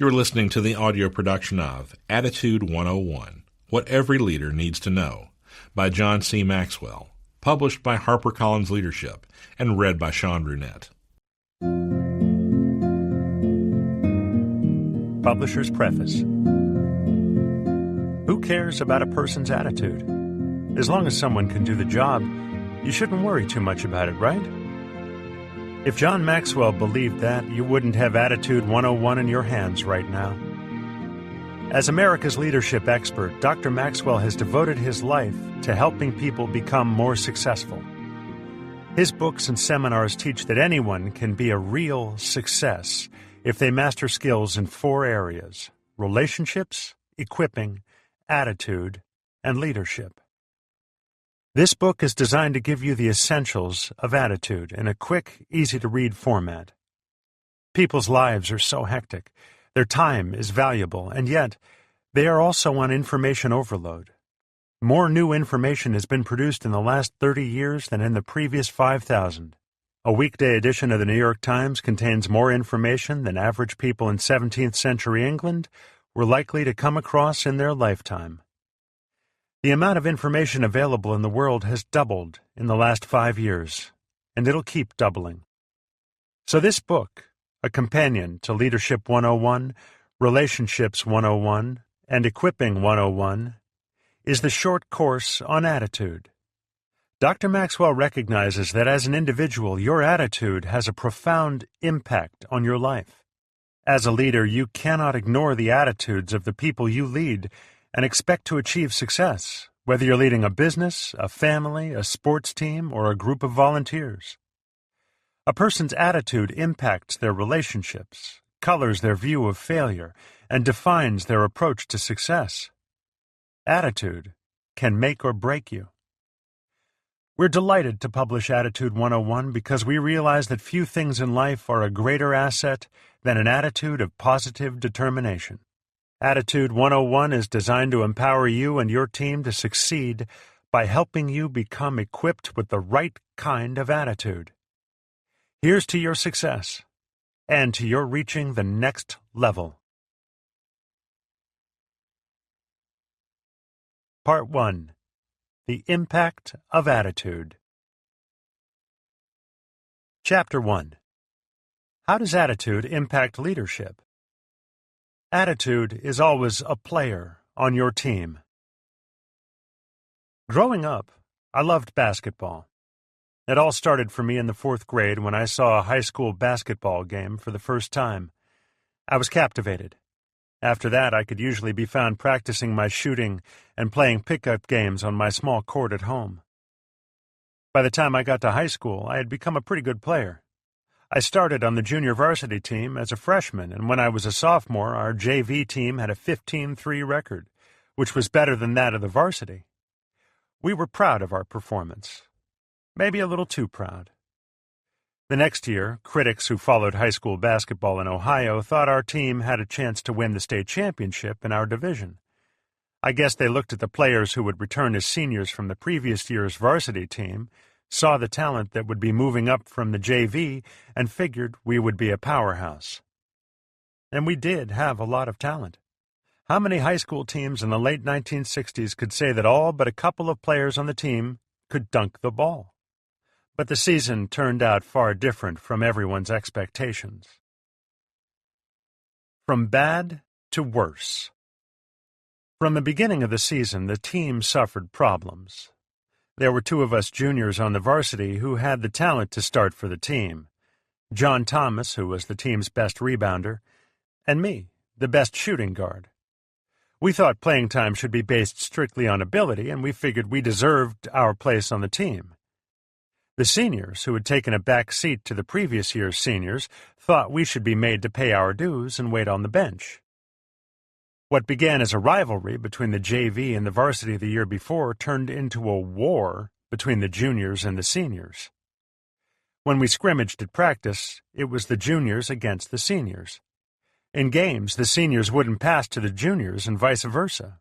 You're listening to the audio production of Attitude 101, What Every Leader Needs to Know, by John C. Maxwell, published by HarperCollins Leadership, and read by Sean Brunette. Publisher's Preface. Who cares about a person's attitude? As long as someone can do the job, you shouldn't worry too much about it, right? If John Maxwell believed that, you wouldn't have Attitude 101 in your hands right now. As America's leadership expert, Dr. Maxwell has devoted his life to helping people become more successful. His books and seminars teach that anyone can be a real success if they master skills in 4 areas: relationships, equipping, attitude, and leadership. This book is designed to give you the essentials of attitude in a quick, easy-to-read format. People's lives are so hectic, their time is valuable, and yet they are also on information overload. More new information has been produced in the last 30 years than in the previous 5,000. A weekday edition of the New York Times contains more information than average people in 17th century England were likely to come across in their lifetime. The amount of information available in the world has doubled in the last 5 years, and it'll keep doubling. So this book, a companion to Leadership 101, Relationships 101, and Equipping 101, is the short course on attitude. Dr. Maxwell recognizes that as an individual, your attitude has a profound impact on your life. As a leader, you cannot ignore the attitudes of the people you lead and expect to achieve success, whether you're leading a business, a family, a sports team, or a group of volunteers. A person's attitude impacts their relationships, colors their view of failure, and defines their approach to success. Attitude can make or break you. We're delighted to publish Attitude 101 because we realize that few things in life are a greater asset than an attitude of positive determination. Attitude 101 is designed to empower you and your team to succeed by helping you become equipped with the right kind of attitude. Here's to your success and to your reaching the next level. Part 1. The Impact of Attitude. Chapter 1. How does attitude impact leadership? Attitude is always a player on your team. Growing up, I loved basketball. It all started for me in the 4th grade when I saw a high school basketball game for the first time. I was captivated. After that, I could usually be found practicing my shooting and playing pickup games on my small court at home. By the time I got to high school, I had become a pretty good player. I started on the junior varsity team as a freshman, and when I was a sophomore, our JV team had a 15-3 record, which was better than that of the varsity. We were proud of our performance. Maybe a little too proud. The next year, critics who followed high school basketball in Ohio thought our team had a chance to win the state championship in our division. I guess they looked at the players who would return as seniors from the previous year's varsity team, saw the talent that would be moving up from the JV, and figured we would be a powerhouse. And we did have a lot of talent. How many high school teams in the late 1960s could say that all but a couple of players on the team could dunk the ball? But the season turned out far different from everyone's expectations. From bad to worse. From the beginning of the season, the team suffered problems. There were 2 of us juniors on the varsity who had the talent to start for the team. John Thomas, who was the team's best rebounder, and me, the best shooting guard. We thought playing time should be based strictly on ability, and we figured we deserved our place on the team. The seniors, who had taken a back seat to the previous year's seniors, thought we should be made to pay our dues and wait on the bench. What began as a rivalry between the JV and the varsity the year before turned into a war between the juniors and the seniors. When we scrimmaged at practice, it was the juniors against the seniors. In games, the seniors wouldn't pass to the juniors and vice versa.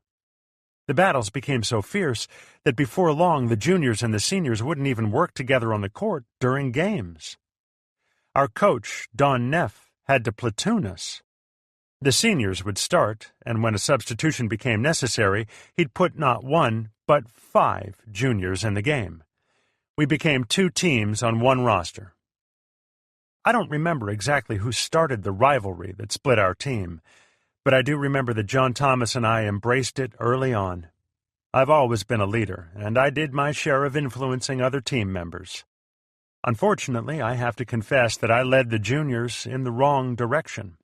The battles became so fierce that before long the juniors and the seniors wouldn't even work together on the court during games. Our coach, Don Neff, had to platoon us. The seniors would start, and when a substitution became necessary, he'd put not one, but 5 juniors in the game. We became 2 teams on one roster. I don't remember exactly who started the rivalry that split our team, but I do remember that John Thomas and I embraced it early on. I've always been a leader, and I did my share of influencing other team members. Unfortunately, I have to confess that I led the juniors in the wrong direction.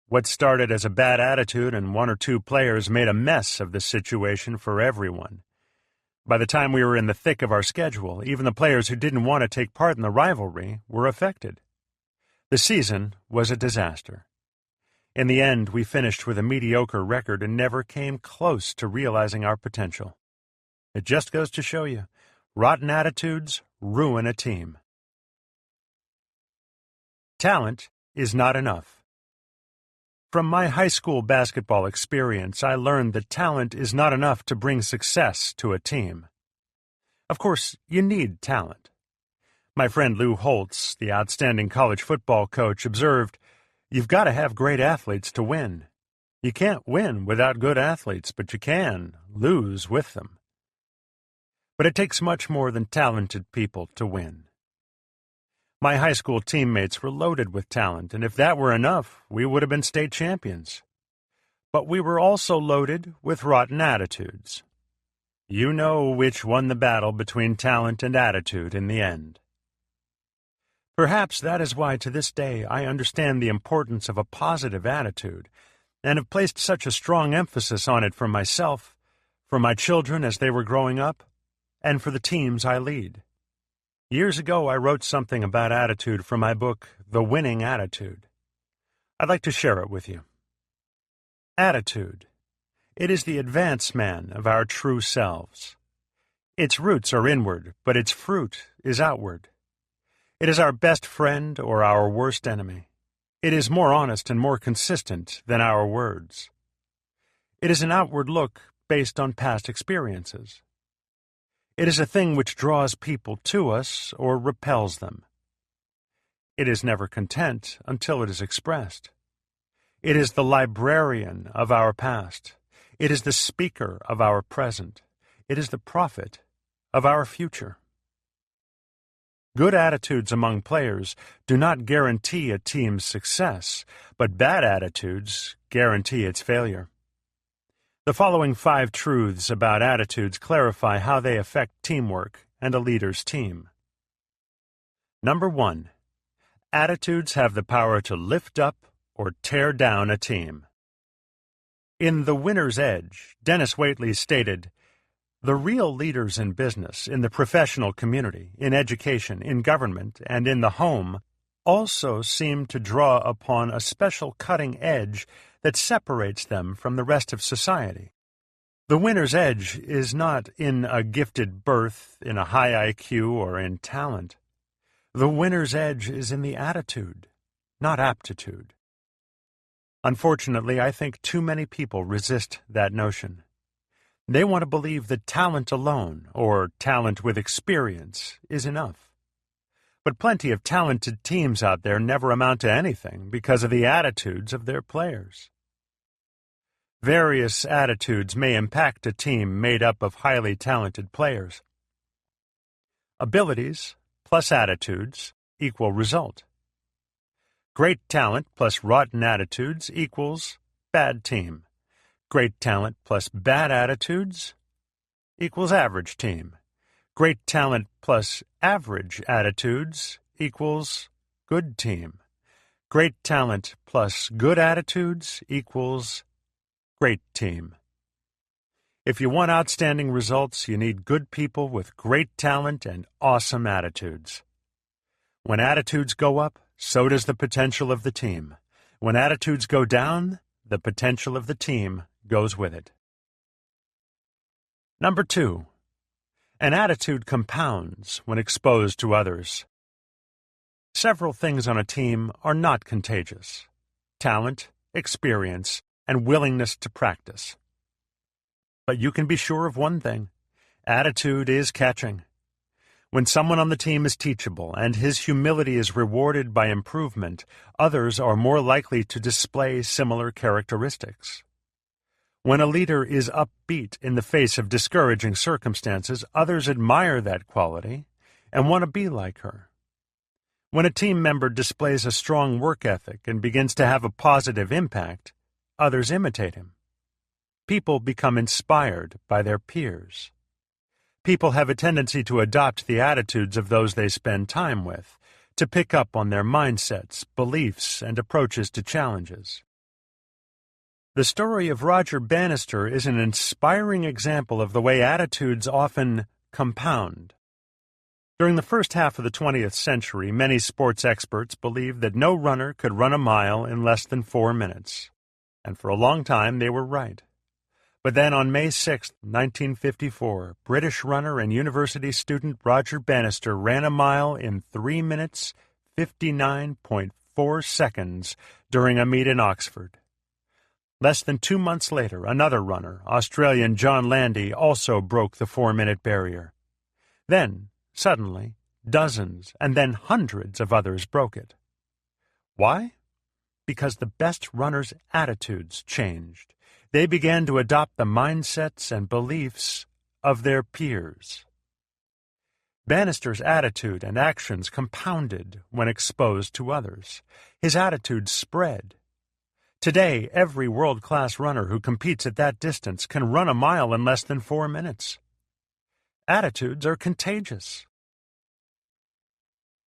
What started as a bad attitude and 1 or 2 players made a mess of the situation for everyone. By the time we were in the thick of our schedule, even the players who didn't want to take part in the rivalry were affected. The season was a disaster. In the end, we finished with a mediocre record and never came close to realizing our potential. It just goes to show you, rotten attitudes ruin a team. Talent is not enough. From my high school basketball experience, I learned that talent is not enough to bring success to a team. Of course, you need talent. My friend Lou Holtz, the outstanding college football coach, observed, "You've got to have great athletes to win. You can't win without good athletes, but you can lose with them." But it takes much more than talented people to win. My high school teammates were loaded with talent, and if that were enough, we would have been state champions. But we were also loaded with rotten attitudes. You know which won the battle between talent and attitude in the end. Perhaps that is why to this day I understand the importance of a positive attitude, and have placed such a strong emphasis on it for myself, for my children as they were growing up, and for the teams I lead. Years ago, I wrote something about attitude for my book, The Winning Attitude. I'd like to share it with you. Attitude. It is the advance man of our true selves. Its roots are inward, but its fruit is outward. It is our best friend or our worst enemy. It is more honest and more consistent than our words. It is an outward look based on past experiences. It is a thing which draws people to us or repels them. It is never content until it is expressed. It is the librarian of our past. It is the speaker of our present. It is the prophet of our future. Good attitudes among players do not guarantee a team's success, but bad attitudes guarantee its failure. The following 5 truths about attitudes clarify how they affect teamwork and a leader's team. Number 1. Attitudes have the power to lift up or tear down a team. In The Winner's Edge, Dennis Waitley stated, "The real leaders in business, in the professional community, in education, in government, and in the home also seem to draw upon a special cutting edge that separates them from the rest of society. The winner's edge is not in a gifted birth, in a high IQ, or in talent. The winner's edge is in the attitude, not aptitude." Unfortunately, I think too many people resist that notion. They want to believe that talent alone, or talent with experience, is enough. But plenty of talented teams out there never amount to anything because of the attitudes of their players. Various attitudes may impact a team made up of highly talented players. Abilities plus attitudes equal result. Great talent plus rotten attitudes equals bad team. Great talent plus bad attitudes equals average team. Great talent plus average attitudes equals good team. Great talent plus good attitudes equals great team. If you want outstanding results, you need good people with great talent and awesome attitudes. When attitudes go up, so does the potential of the team. When attitudes go down, the potential of the team goes with it. Number 2. An attitude compounds when exposed to others. Several things on a team are not contagious: talent, experience, and willingness to practice. But you can be sure of one thing: attitude is catching. When someone on the team is teachable and his humility is rewarded by improvement, others are more likely to display similar characteristics. When a leader is upbeat in the face of discouraging circumstances, others admire that quality and want to be like her. When a team member displays a strong work ethic and begins to have a positive impact, others imitate him. People become inspired by their peers. People have a tendency to adopt the attitudes of those they spend time with, to pick up on their mindsets, beliefs, and approaches to challenges. The story of Roger Bannister is an inspiring example of the way attitudes often compound. During the first half of the 20th century, many sports experts believed that no runner could run a mile in less than 4 minutes. And for a long time they were right. But then on May 6, 1954, British runner and university student Roger Bannister ran a mile in 3 minutes, 59.4 seconds during a meet in Oxford. Less than 2 months later, another runner, Australian John Landy, also broke the 4-minute barrier. Then, suddenly, dozens and then hundreds of others broke it. Why? Because the best runners' attitudes changed. They began to adopt the mindsets and beliefs of their peers. Bannister's attitude and actions compounded when exposed to others. His attitude spread. Today, every world-class runner who competes at that distance can run a mile in less than 4 minutes. Attitudes are contagious.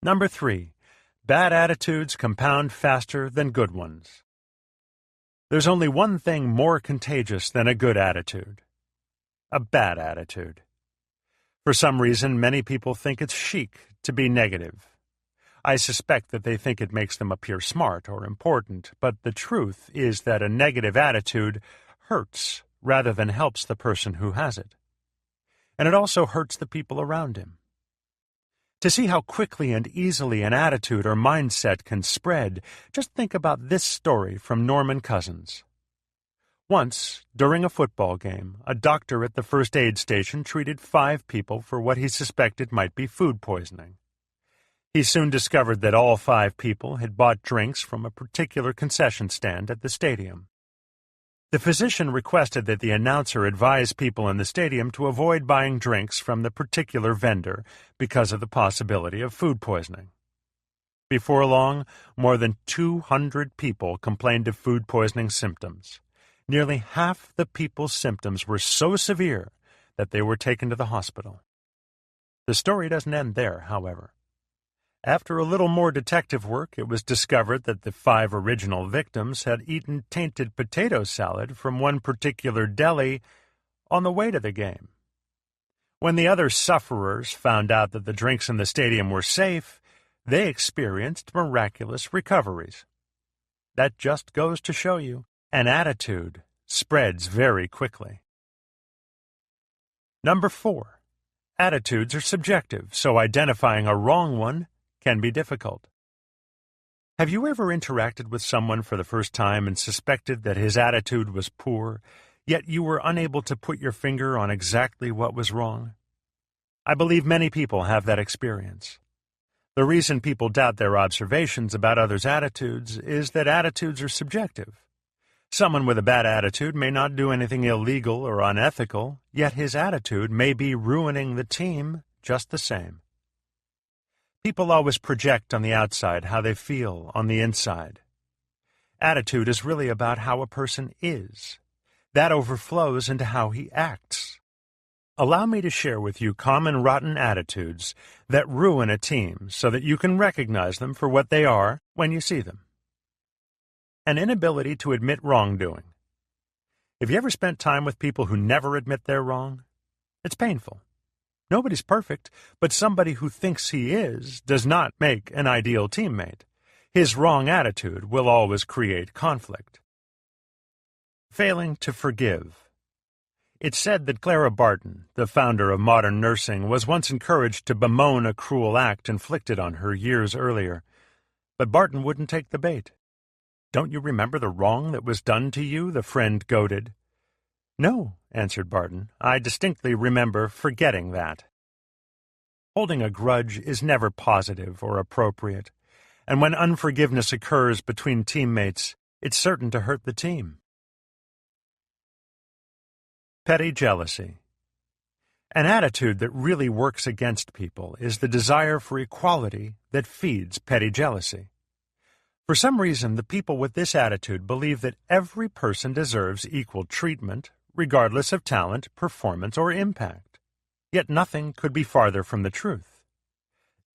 Number 3. Bad attitudes compound faster than good ones. There's only one thing more contagious than a good attitude: a bad attitude. For some reason, many people think it's chic to be negative. I suspect that they think it makes them appear smart or important, but the truth is that a negative attitude hurts rather than helps the person who has it. And it also hurts the people around him. To see how quickly and easily an attitude or mindset can spread, just think about this story from Norman Cousins. Once, during a football game, a doctor at the first aid station treated 5 people for what he suspected might be food poisoning. He soon discovered that all 5 people had bought drinks from a particular concession stand at the stadium. The physician requested that the announcer advise people in the stadium to avoid buying drinks from the particular vendor because of the possibility of food poisoning. Before long, more than 200 people complained of food poisoning symptoms. Nearly half the people's symptoms were so severe that they were taken to the hospital. The story doesn't end there, however. After a little more detective work, it was discovered that the 5 original victims had eaten tainted potato salad from one particular deli on the way to the game. When the other sufferers found out that the drinks in the stadium were safe, they experienced miraculous recoveries. That just goes to show you, an attitude spreads very quickly. Number 4. Attitudes are subjective, so identifying a wrong one can be difficult. Have you ever interacted with someone for the first time and suspected that his attitude was poor, yet you were unable to put your finger on exactly what was wrong? I believe many people have that experience. The reason people doubt their observations about others' attitudes is that attitudes are subjective. Someone with a bad attitude may not do anything illegal or unethical, yet his attitude may be ruining the team just the same. People always project on the outside how they feel on the inside. Attitude is really about how a person is. That overflows into how he acts. Allow me to share with you common rotten attitudes that ruin a team so that you can recognize them for what they are when you see them. An inability to admit wrongdoing. Have you ever spent time with people who never admit they're wrong? It's painful. Nobody's perfect, but somebody who thinks he is does not make an ideal teammate. His wrong attitude will always create conflict. Failing to forgive. It's said that Clara Barton, the founder of modern nursing, was once encouraged to bemoan a cruel act inflicted on her years earlier. But Barton wouldn't take the bait. "Don't you remember the wrong that was done to you?" the friend goaded. "No," answered Barton. "I distinctly remember forgetting that." Holding a grudge is never positive or appropriate, and when unforgiveness occurs between teammates, it's certain to hurt the team. Petty jealousy. An attitude that really works against people is the desire for equality that feeds petty jealousy. For some reason, the people with this attitude believe that every person deserves equal treatment, regardless of talent, performance, or impact. Yet nothing could be farther from the truth.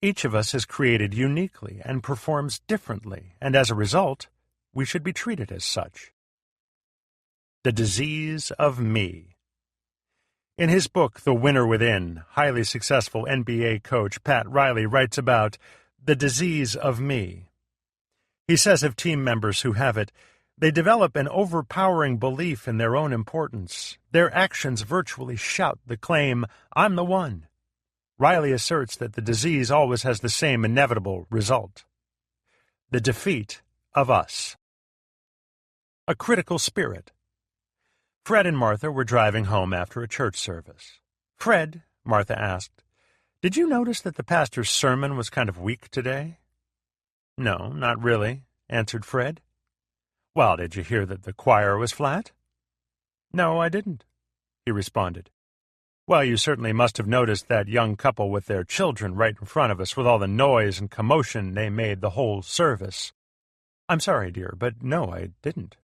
Each of us is created uniquely and performs differently, and as a result, we should be treated as such. The disease of me. In his book, The Winner Within, highly successful NBA coach Pat Riley writes about the disease of me. He says of team members who have it, they develop an overpowering belief in their own importance. Their actions virtually shout the claim, "I'm the one." Riley asserts that the disease always has the same inevitable result: the defeat of us. A critical spirit. Fred and Martha were driving home after a church service. "Fred," Martha asked, "did you notice that the pastor's sermon was kind of weak today?" "No, not really," answered Fred. "Well, did you hear that the choir was flat?" "No, I didn't," he responded. "Well, you certainly must have noticed that young couple with their children right in front of us with all the noise and commotion they made the whole service." "I'm sorry, dear, but no, I didn't."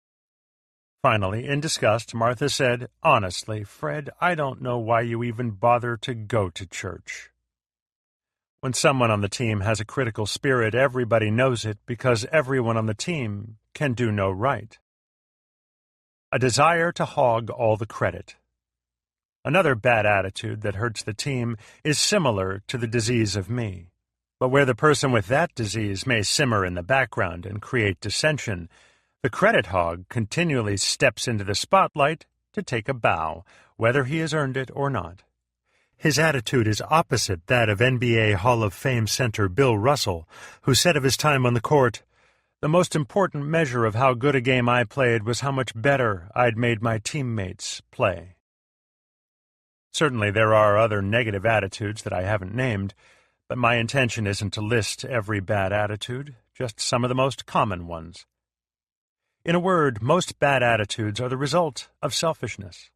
Finally, in disgust, Martha said, "Honestly, Fred, I don't know why you even bother to go to church." When someone on the team has a critical spirit, everybody knows it because everyone on the team can do no right. A desire to hog all the credit. Another bad attitude that hurts the team is similar to the disease of me. But where the person with that disease may simmer in the background and create dissension, the credit hog continually steps into the spotlight to take a bow, whether he has earned it or not. His attitude is opposite that of NBA Hall of Fame center Bill Russell, who said of his time on the court, "The most important measure of how good a game I played was how much better I'd made my teammates play." Certainly there are other negative attitudes that I haven't named, but my intention isn't to list every bad attitude, just some of the most common ones. In a word, most bad attitudes are the result of selfishness.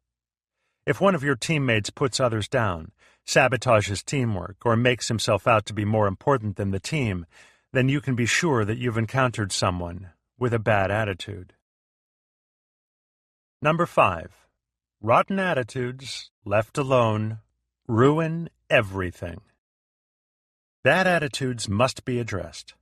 If one of your teammates puts others down, sabotages teamwork, or makes himself out to be more important than the team, then you can be sure that you've encountered someone with a bad attitude. Number 5. Rotten attitudes, left alone, ruin everything. Bad attitudes must be addressed.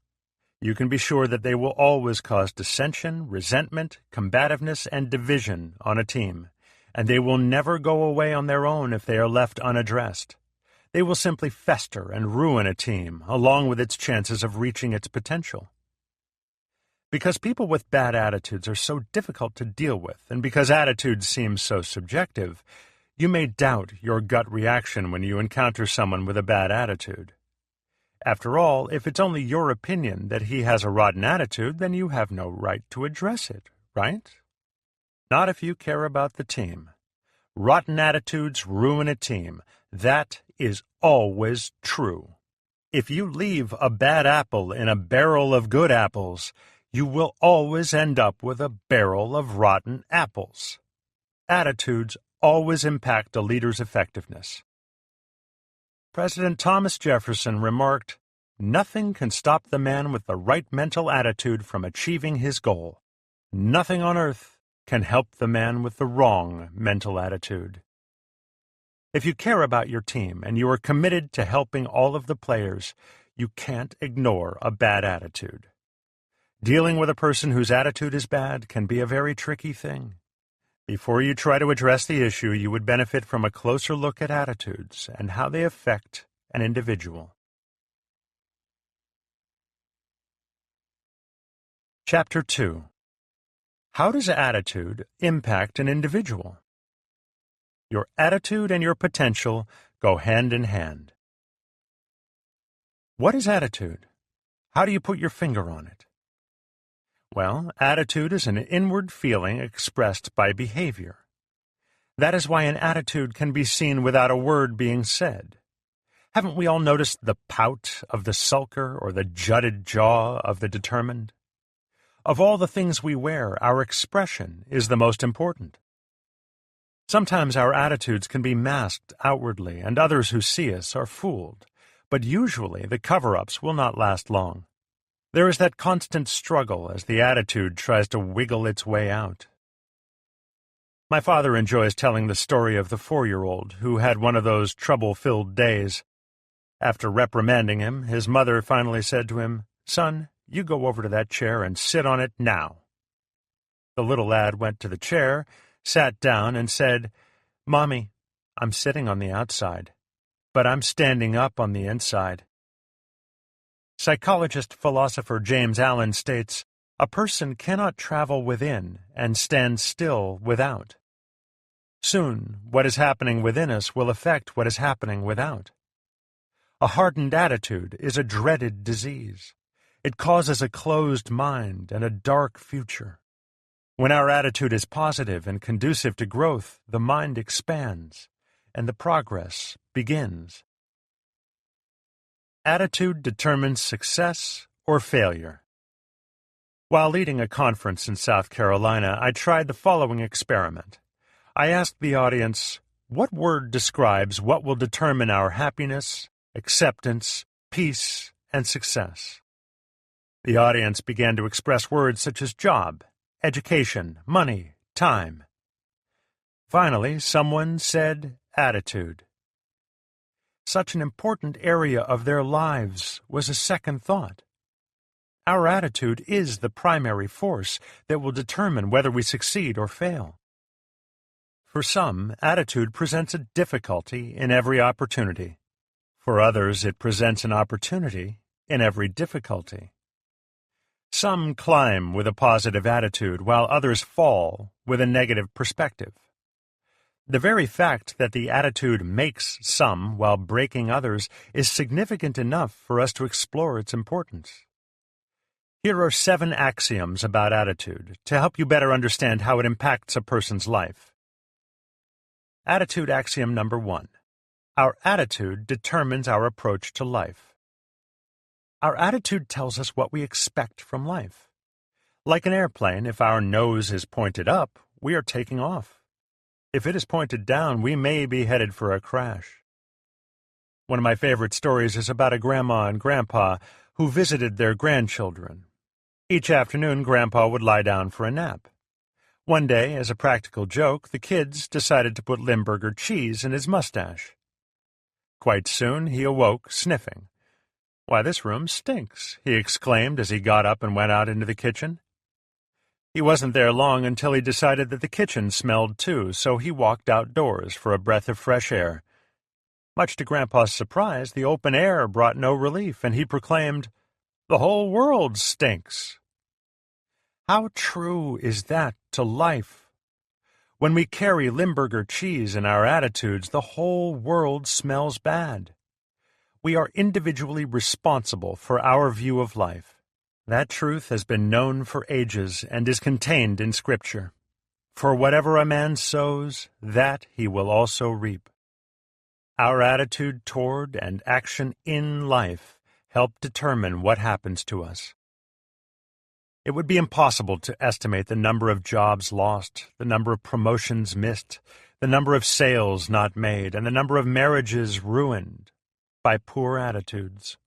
You can be sure that they will always cause dissension, resentment, combativeness, and division on a team, and they will never go away on their own if they are left unaddressed. They will simply fester and ruin a team, along with its chances of reaching its potential. Because people with bad attitudes are so difficult to deal with, and because attitudes seem so subjective, you may doubt your gut reaction when you encounter someone with a bad attitude. After all, if it's only your opinion that he has a rotten attitude, then you have no right to address it, right? Not if you care about the team. Rotten attitudes ruin a team. That is always true. If you leave a bad apple in a barrel of good apples, you will always end up with a barrel of rotten apples. Attitudes always impact a leader's effectiveness. President Thomas Jefferson remarked, "Nothing can stop the man with the right mental attitude from achieving his goal. Nothing on earth can help the man with the wrong mental attitude." If you care about your team and you are committed to helping all of the players, you can't ignore a bad attitude. Dealing with a person whose attitude is bad can be a very tricky thing. Before you try to address the issue, you would benefit from a closer look at attitudes and how they affect an individual. Chapter 2. How does attitude impact an individual? Your attitude and your potential go hand in hand. What is attitude? How do you put your finger on it? Well, attitude is an inward feeling expressed by behavior. That is why an attitude can be seen without a word being said. Haven't we all noticed the pout of the sulker or the jutted jaw of the determined? Of all the things we wear, our expression is the most important. Sometimes our attitudes can be masked outwardly, and others who see us are fooled. But usually the cover-ups will not last long. There is that constant struggle as the attitude tries to wiggle its way out. My father enjoys telling the story of the 4-year-old who had one of those trouble-filled days. After reprimanding him, his mother finally said to him, "Son, you go over to that chair and sit on it now." The little lad went to the chair, sat down, and said, "Mommy, I'm sitting on the outside, but I'm standing up on the inside." Psychologist-philosopher James Allen states, "A person cannot travel within and stand still without." Soon, what is happening within us will affect what is happening without. A hardened attitude is a dreaded disease. It causes a closed mind and a dark future. When our attitude is positive and conducive to growth, the mind expands, and the progress begins. Attitude determines success or failure. While leading a conference in South Carolina, I tried the following experiment. I asked the audience, what word describes what will determine our happiness, acceptance, peace, and success? The audience began to express words such as job, education, money, time. Finally, someone said attitude. Such an important area of their lives was a second thought. Our attitude is the primary force that will determine whether we succeed or fail. For some, attitude presents a difficulty in every opportunity. For others, it presents an opportunity in every difficulty. Some climb with a positive attitude, while others fall with a negative perspective. The very fact that the attitude makes some while breaking others is significant enough for us to explore its importance. Here are 7 axioms about attitude to help you better understand how it impacts a person's life. Attitude axiom number 1. Our attitude determines our approach to life. Our attitude tells us what we expect from life. Like an airplane, if our nose is pointed up, we are taking off. If it is pointed down, we may be headed for a crash. One of my favorite stories is about a grandma and grandpa who visited their grandchildren. Each afternoon, Grandpa would lie down for a nap. One day, as a practical joke, the kids decided to put Limburger cheese in his mustache. Quite soon, he awoke, sniffing. "Why, this room stinks," he exclaimed as he got up and went out into the kitchen. He wasn't there long until he decided that the kitchen smelled too, so he walked outdoors for a breath of fresh air. Much to Grandpa's surprise, the open air brought no relief, and he proclaimed, "The whole world stinks." How true is that to life? When we carry Limburger cheese in our attitudes, the whole world smells bad. We are individually responsible for our view of life. That truth has been known for ages and is contained in Scripture. For whatever a man sows, that he will also reap. Our attitude toward and action in life help determine what happens to us. It would be impossible to estimate the number of jobs lost, the number of promotions missed, the number of sales not made, and the number of marriages ruined by poor attitudes.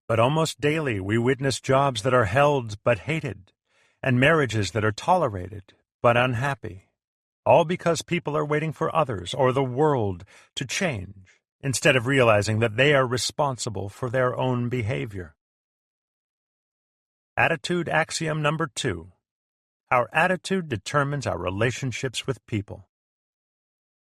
But almost daily we witness jobs that are held but hated, and marriages that are tolerated but unhappy, all because people are waiting for others or the world to change, instead of realizing that they are responsible for their own behavior. Attitude axiom number 2. Our attitude determines our relationships with people.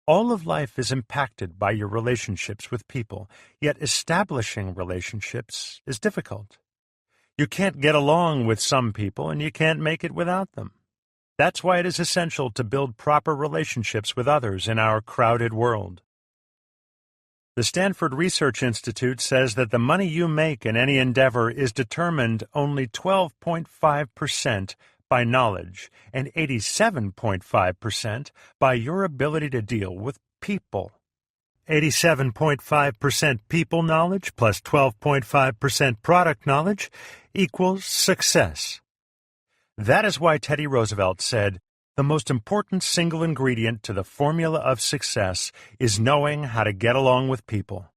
All of life is impacted by your relationships with people, yet establishing relationships is difficult. You can't get along with some people, and you can't make it without them. That's why it is essential to build proper relationships with others in our crowded world. The Stanford Research Institute says that the money you make in any endeavor is determined only 12.5% by knowledge and 87.5% by your ability to deal with people. 87.5% people knowledge plus 12.5% product knowledge equals success. That is why Teddy Roosevelt said, "The most important single ingredient to the formula of success is knowing how to get along with people."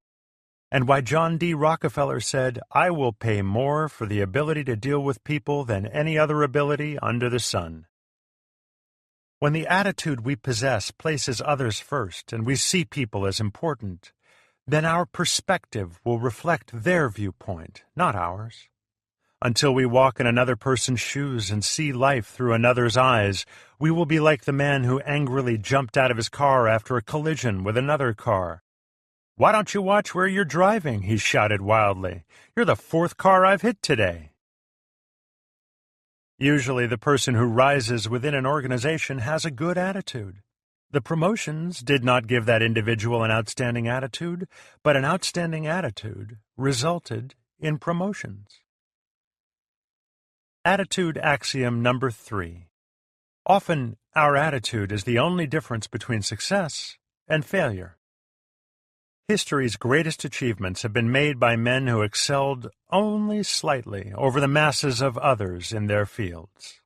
And why John D. Rockefeller said, "I will pay more for the ability to deal with people than any other ability under the sun." When the attitude we possess places others first and we see people as important, then our perspective will reflect their viewpoint, not ours. Until we walk in another person's shoes and see life through another's eyes, we will be like the man who angrily jumped out of his car after a collision with another car. "Why don't you watch where you're driving?" he shouted wildly. "You're the fourth car I've hit today." Usually the person who rises within an organization has a good attitude. The promotions did not give that individual an outstanding attitude, but an outstanding attitude resulted in promotions. Attitude axiom number 3. Often, our attitude is the only difference between success and failure. History's greatest achievements have been made by men who excelled only slightly over the masses of others in their fields.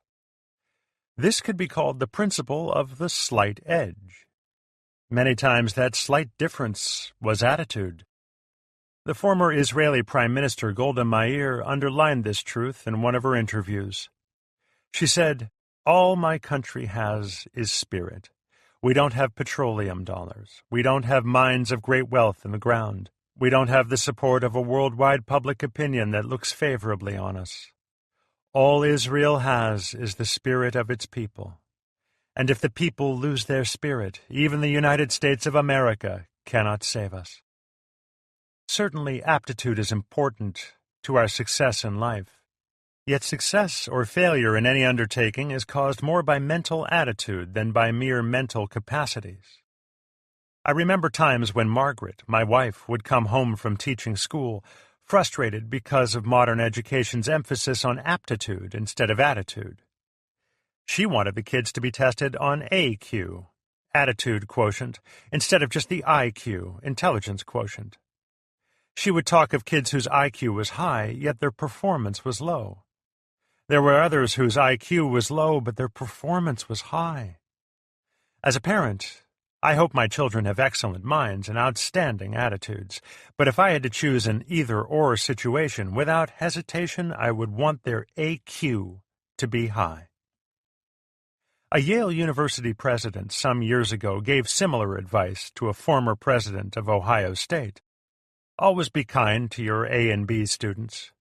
This could be called the principle of the slight edge. Many times that slight difference was attitude. The former Israeli Prime Minister Golda Meir underlined this truth in one of her interviews. She said, "All my country has is spirit. We don't have petroleum dollars. We don't have mines of great wealth in the ground. We don't have the support of a worldwide public opinion that looks favorably on us. All Israel has is the spirit of its people. And if the people lose their spirit, even the United States of America cannot save us." Certainly, aptitude is important to our success in life. Yet success or failure in any undertaking is caused more by mental attitude than by mere mental capacities. I remember times when Margaret, my wife, would come home from teaching school, frustrated because of modern education's emphasis on aptitude instead of attitude. She wanted the kids to be tested on AQ, attitude quotient, instead of just the IQ, intelligence quotient. She would talk of kids whose IQ was high, yet their performance was low. There were others whose IQ was low, but their performance was high. As a parent, I hope my children have excellent minds and outstanding attitudes, but if I had to choose an either-or situation, without hesitation, I would want their AQ to be high. A Yale University president some years ago gave similar advice to a former president of Ohio State. "Always be kind to your A and B students.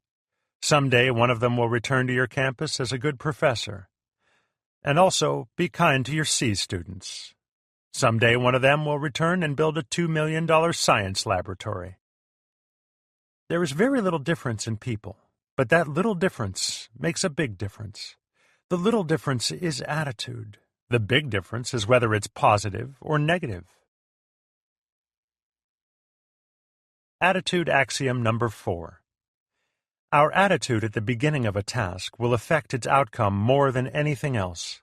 Someday one of them will return to your campus as a good professor. And also be kind to your C students. Someday one of them will return and build a $2 million science laboratory." There is very little difference in people, but that little difference makes a big difference. The little difference is attitude. The big difference is whether it's positive or negative. Attitude axiom number 4. Our attitude at the beginning of a task will affect its outcome more than anything else.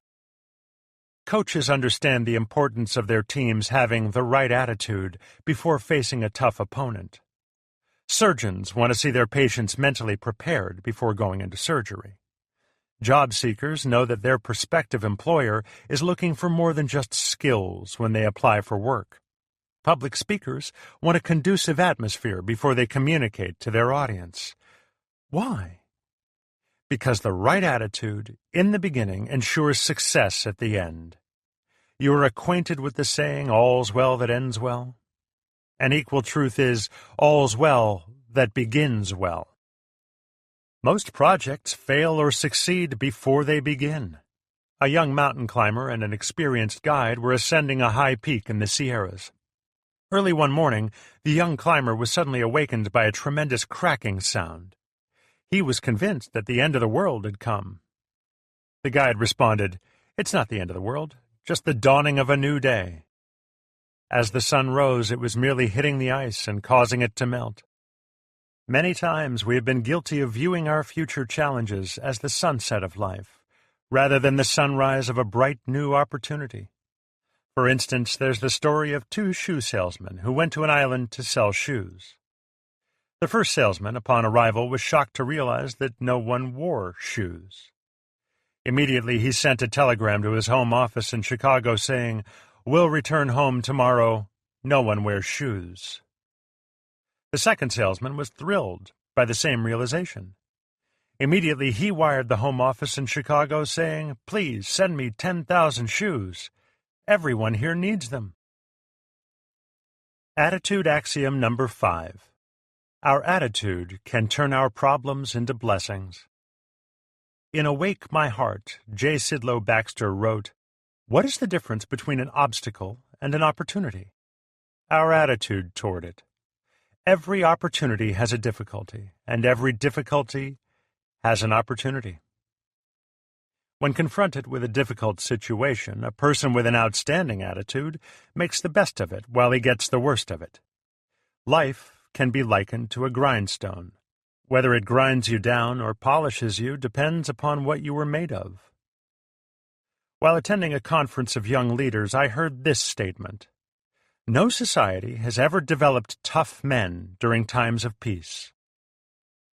Coaches understand the importance of their teams having the right attitude before facing a tough opponent. Surgeons want to see their patients mentally prepared before going into surgery. Job seekers know that their prospective employer is looking for more than just skills when they apply for work. Public speakers want a conducive atmosphere before they communicate to their audience. Why? Because the right attitude in the beginning ensures success at the end. You are acquainted with the saying, "All's well that ends well"? An equal truth is, "All's well that begins well." Most projects fail or succeed before they begin. A young mountain climber and an experienced guide were ascending a high peak in the Sierras. Early one morning, the young climber was suddenly awakened by a tremendous cracking sound. He was convinced that the end of the world had come. The guide responded, "It's not the end of the world, just the dawning of a new day." As the sun rose, it was merely hitting the ice and causing it to melt. Many times we have been guilty of viewing our future challenges as the sunset of life, rather than the sunrise of a bright new opportunity. For instance, there's the story of two shoe salesmen who went to an island to sell shoes. The first salesman, upon arrival, was shocked to realize that no one wore shoes. Immediately, he sent a telegram to his home office in Chicago saying, "Will return home tomorrow. No one wears shoes." The second salesman was thrilled by the same realization. Immediately, he wired the home office in Chicago saying, "Please send me 10,000 shoes. Everyone here needs them." Attitude axiom number 5. Our attitude can turn our problems into blessings. In Awake My Heart, J. Sidlow Baxter wrote, "What is the difference between an obstacle and an opportunity? Our attitude toward it. Every opportunity has a difficulty, and every difficulty has an opportunity." When confronted with a difficult situation, a person with an outstanding attitude makes the best of it while he gets the worst of it. Life can be likened to a grindstone. Whether it grinds you down or polishes you depends upon what you were made of. While attending a conference of young leaders, I heard this statement: "No society has ever developed tough men during times of peace."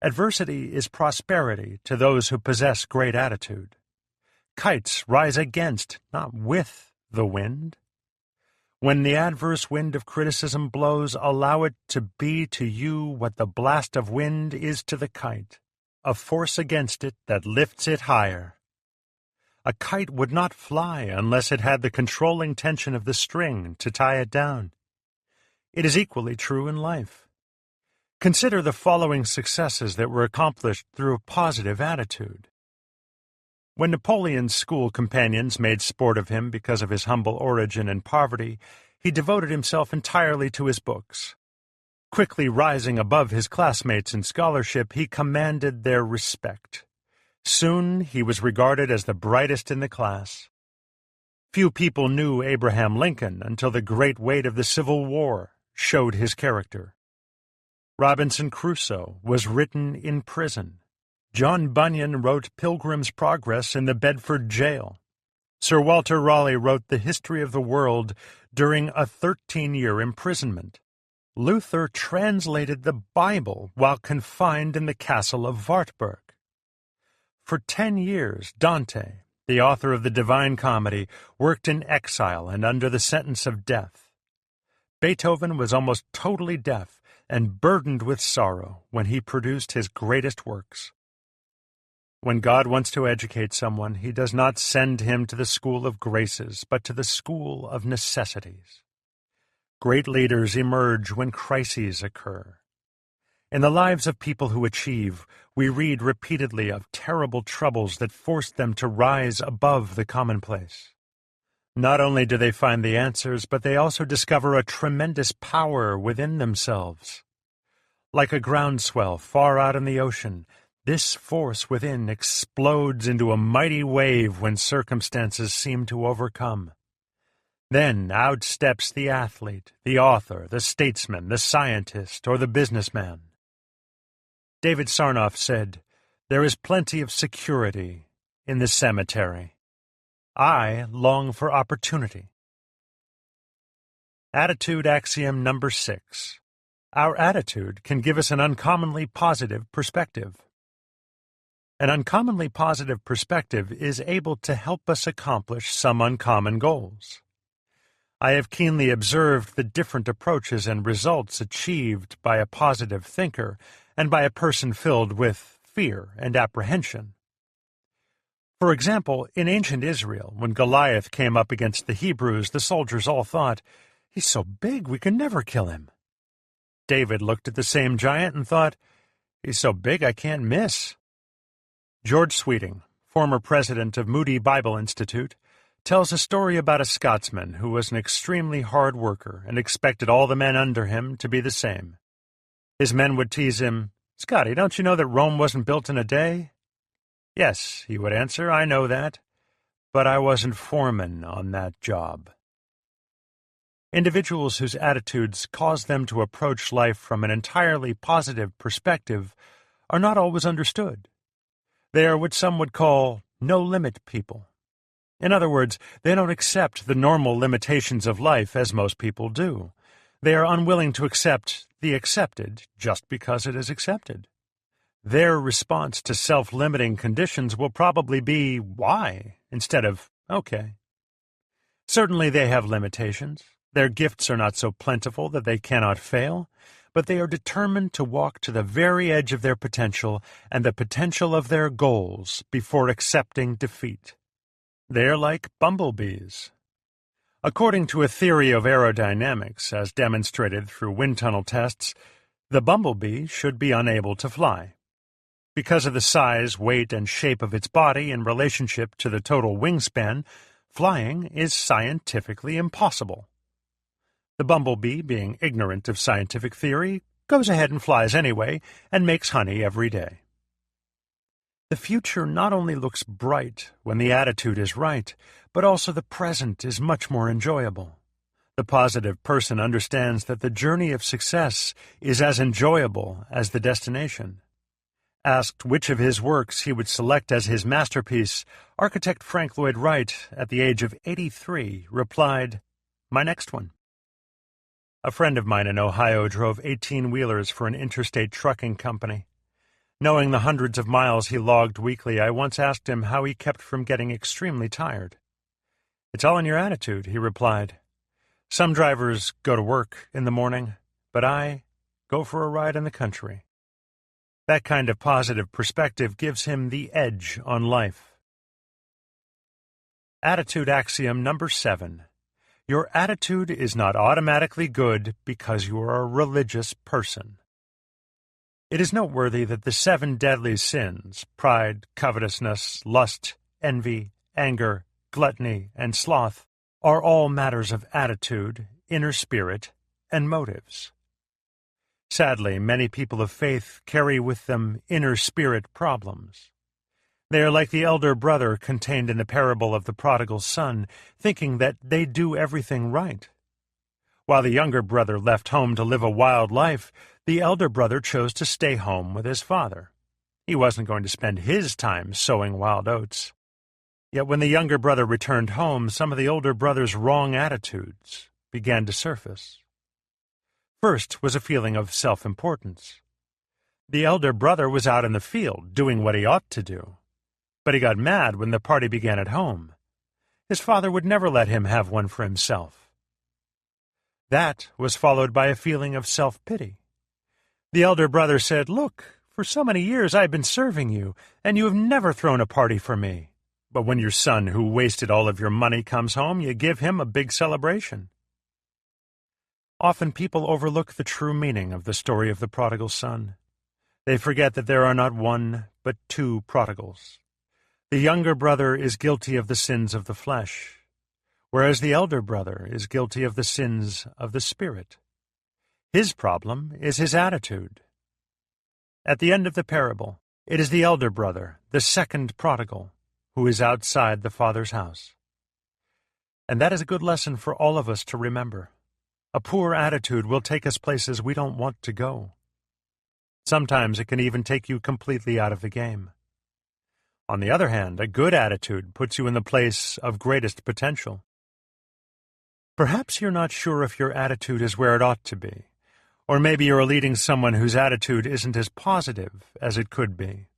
Adversity is prosperity to those who possess great attitude. Kites rise against, not with, the wind. When the adverse wind of criticism blows, allow it to be to you what the blast of wind is to the kite, a force against it that lifts it higher. A kite would not fly unless it had the controlling tension of the string to tie it down. It is equally true in life. Consider the following successes that were accomplished through a positive attitude. When Napoleon's school companions made sport of him because of his humble origin and poverty, he devoted himself entirely to his books. Quickly rising above his classmates in scholarship, he commanded their respect. Soon he was regarded as the brightest in the class. Few people knew Abraham Lincoln until the great weight of the Civil War showed his character. Robinson Crusoe was written in prison. John Bunyan wrote Pilgrim's Progress in the Bedford jail. Sir Walter Raleigh wrote the history of the world during a 13-year imprisonment. Luther translated the Bible while confined in the castle of Wartburg. For 10 years, Dante, the author of the Divine Comedy, worked in exile and under the sentence of death. Beethoven was almost totally deaf and burdened with sorrow when he produced his greatest works. When God wants to educate someone, he does not send him to the school of graces, but to the school of necessities. Great leaders emerge when crises occur. In the lives of people who achieve, we read repeatedly of terrible troubles that forced them to rise above the commonplace. Not only do they find the answers, but they also discover a tremendous power within themselves. Like a groundswell far out in the ocean, this force within explodes into a mighty wave when circumstances seem to overcome. Then out steps the athlete, the author, the statesman, the scientist, or the businessman. David Sarnoff said, "There is plenty of security in the cemetery. I long for opportunity." Attitude axiom number 6. Our attitude can give us an uncommonly positive perspective. An uncommonly positive perspective is able to help us accomplish some uncommon goals. I have keenly observed the different approaches and results achieved by a positive thinker and by a person filled with fear and apprehension. For example, in ancient Israel, when Goliath came up against the Hebrews, the soldiers all thought, "He's so big we can never kill him." David looked at the same giant and thought, "He's so big I can't miss." George Sweeting, former president of Moody Bible Institute, tells a story about a Scotsman who was an extremely hard worker and expected all the men under him to be the same. His men would tease him, "Scotty, don't you know that Rome wasn't built in a day?" "Yes," he would answer, "I know that, but I wasn't foreman on that job." Individuals whose attitudes cause them to approach life from an entirely positive perspective are not always understood. They are what some would call no-limit people. In other words, they don't accept the normal limitations of life as most people do. They are unwilling to accept the accepted just because it is accepted. Their response to self-limiting conditions will probably be, why, instead of, okay. Certainly they have limitations. Their gifts are not so plentiful that they cannot fail, but they are determined to walk to the very edge of their potential and the potential of their goals before accepting defeat. They are like bumblebees. According to a theory of aerodynamics, as demonstrated through wind tunnel tests, the bumblebee should be unable to fly. Because of the size, weight, and shape of its body in relationship to the total wingspan, flying is scientifically impossible. The bumblebee, being ignorant of scientific theory, goes ahead and flies anyway and makes honey every day. The future not only looks bright when the attitude is right, but also the present is much more enjoyable. The positive person understands that the journey of success is as enjoyable as the destination. Asked which of his works he would select as his masterpiece, architect Frank Lloyd Wright, at the age of 83, replied, "My next one." A friend of mine in Ohio drove 18-wheelers for an interstate trucking company. Knowing the hundreds of miles he logged weekly, I once asked him how he kept from getting extremely tired. "It's all in your attitude," he replied. "Some drivers go to work in the morning, but I go for a ride in the country." That kind of positive perspective gives him the edge on life. Attitude axiom number 7. Your attitude is not automatically good because you are a religious person. It is noteworthy that the 7 deadly sins, pride, covetousness, lust, envy, anger, gluttony, and sloth, are all matters of attitude, inner spirit, and motives. Sadly, many people of faith carry with them inner spirit problems. They are like the elder brother contained in the parable of the prodigal son, thinking that they do everything right. While the younger brother left home to live a wild life, the elder brother chose to stay home with his father. He wasn't going to spend his time sowing wild oats. Yet when the younger brother returned home, some of the older brother's wrong attitudes began to surface. First was a feeling of self-importance. The elder brother was out in the field doing what he ought to do, but he got mad when the party began at home. His father would never let him have one for himself. That was followed by a feeling of self-pity. The elder brother said, "Look, for so many years I've been serving you, and you have never thrown a party for me. But when your son who wasted all of your money comes home, you give him a big celebration." Often people overlook the true meaning of the story of the prodigal son. They forget that there are not one, but 2 prodigals. The younger brother is guilty of the sins of the flesh, whereas the elder brother is guilty of the sins of the spirit. His problem is his attitude. At the end of the parable, it is the elder brother, the second prodigal, who is outside the father's house. And that is a good lesson for all of us to remember. A poor attitude will take us places we don't want to go. Sometimes it can even take you completely out of the game. On the other hand, a good attitude puts you in the place of greatest potential. Perhaps you're not sure if your attitude is where it ought to be, or maybe you're leading someone whose attitude isn't as positive as it could be.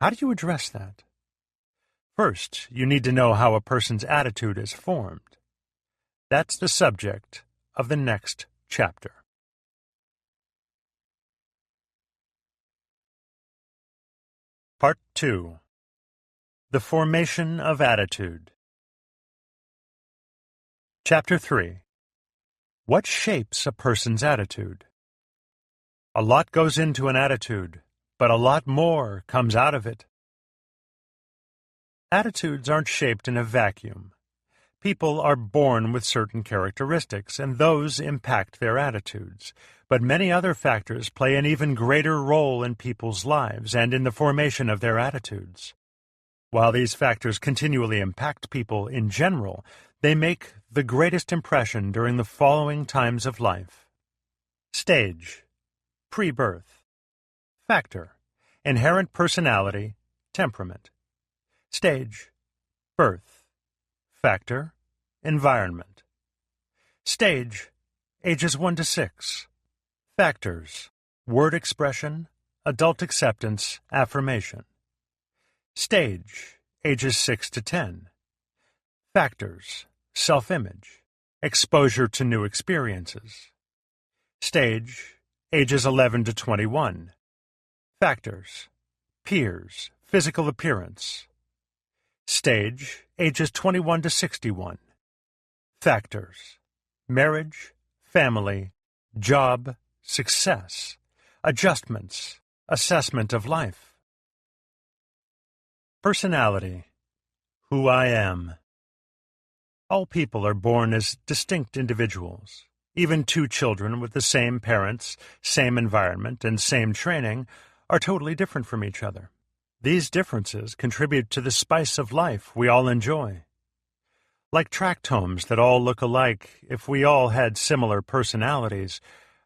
How do you address that? First, you need to know how a person's attitude is formed. That's the subject of the next chapter. Part 2. The Formation of Attitude. Chapter 3. What shapes a person's attitude? A lot goes into an attitude, but a lot more comes out of it. Attitudes aren't shaped in a vacuum. People are born with certain characteristics, and those impact their attitudes. But many other factors play an even greater role in people's lives and in the formation of their attitudes. While these factors continually impact people in general, they make the greatest impression during the following times of life. Stage: pre-birth. Factor: inherent personality, temperament. Stage: birth. Factor, environment. Stage, ages 1 to 6. Factors, word expression, adult acceptance, affirmation. Stage, ages 6 to 10. Factors, self-image, exposure to new experiences. Stage, ages 11 to 21. Factors, peers, physical appearance. Stage, ages 21 to 61. Factors, marriage, family, job, success, adjustments, assessment of life. Personality, who I am. All people are born as distinct individuals. Even two children with the same parents, same environment, and same training are totally different from each other. These differences contribute to the spice of life we all enjoy. Like tract homes that all look alike, if we all had similar personalities,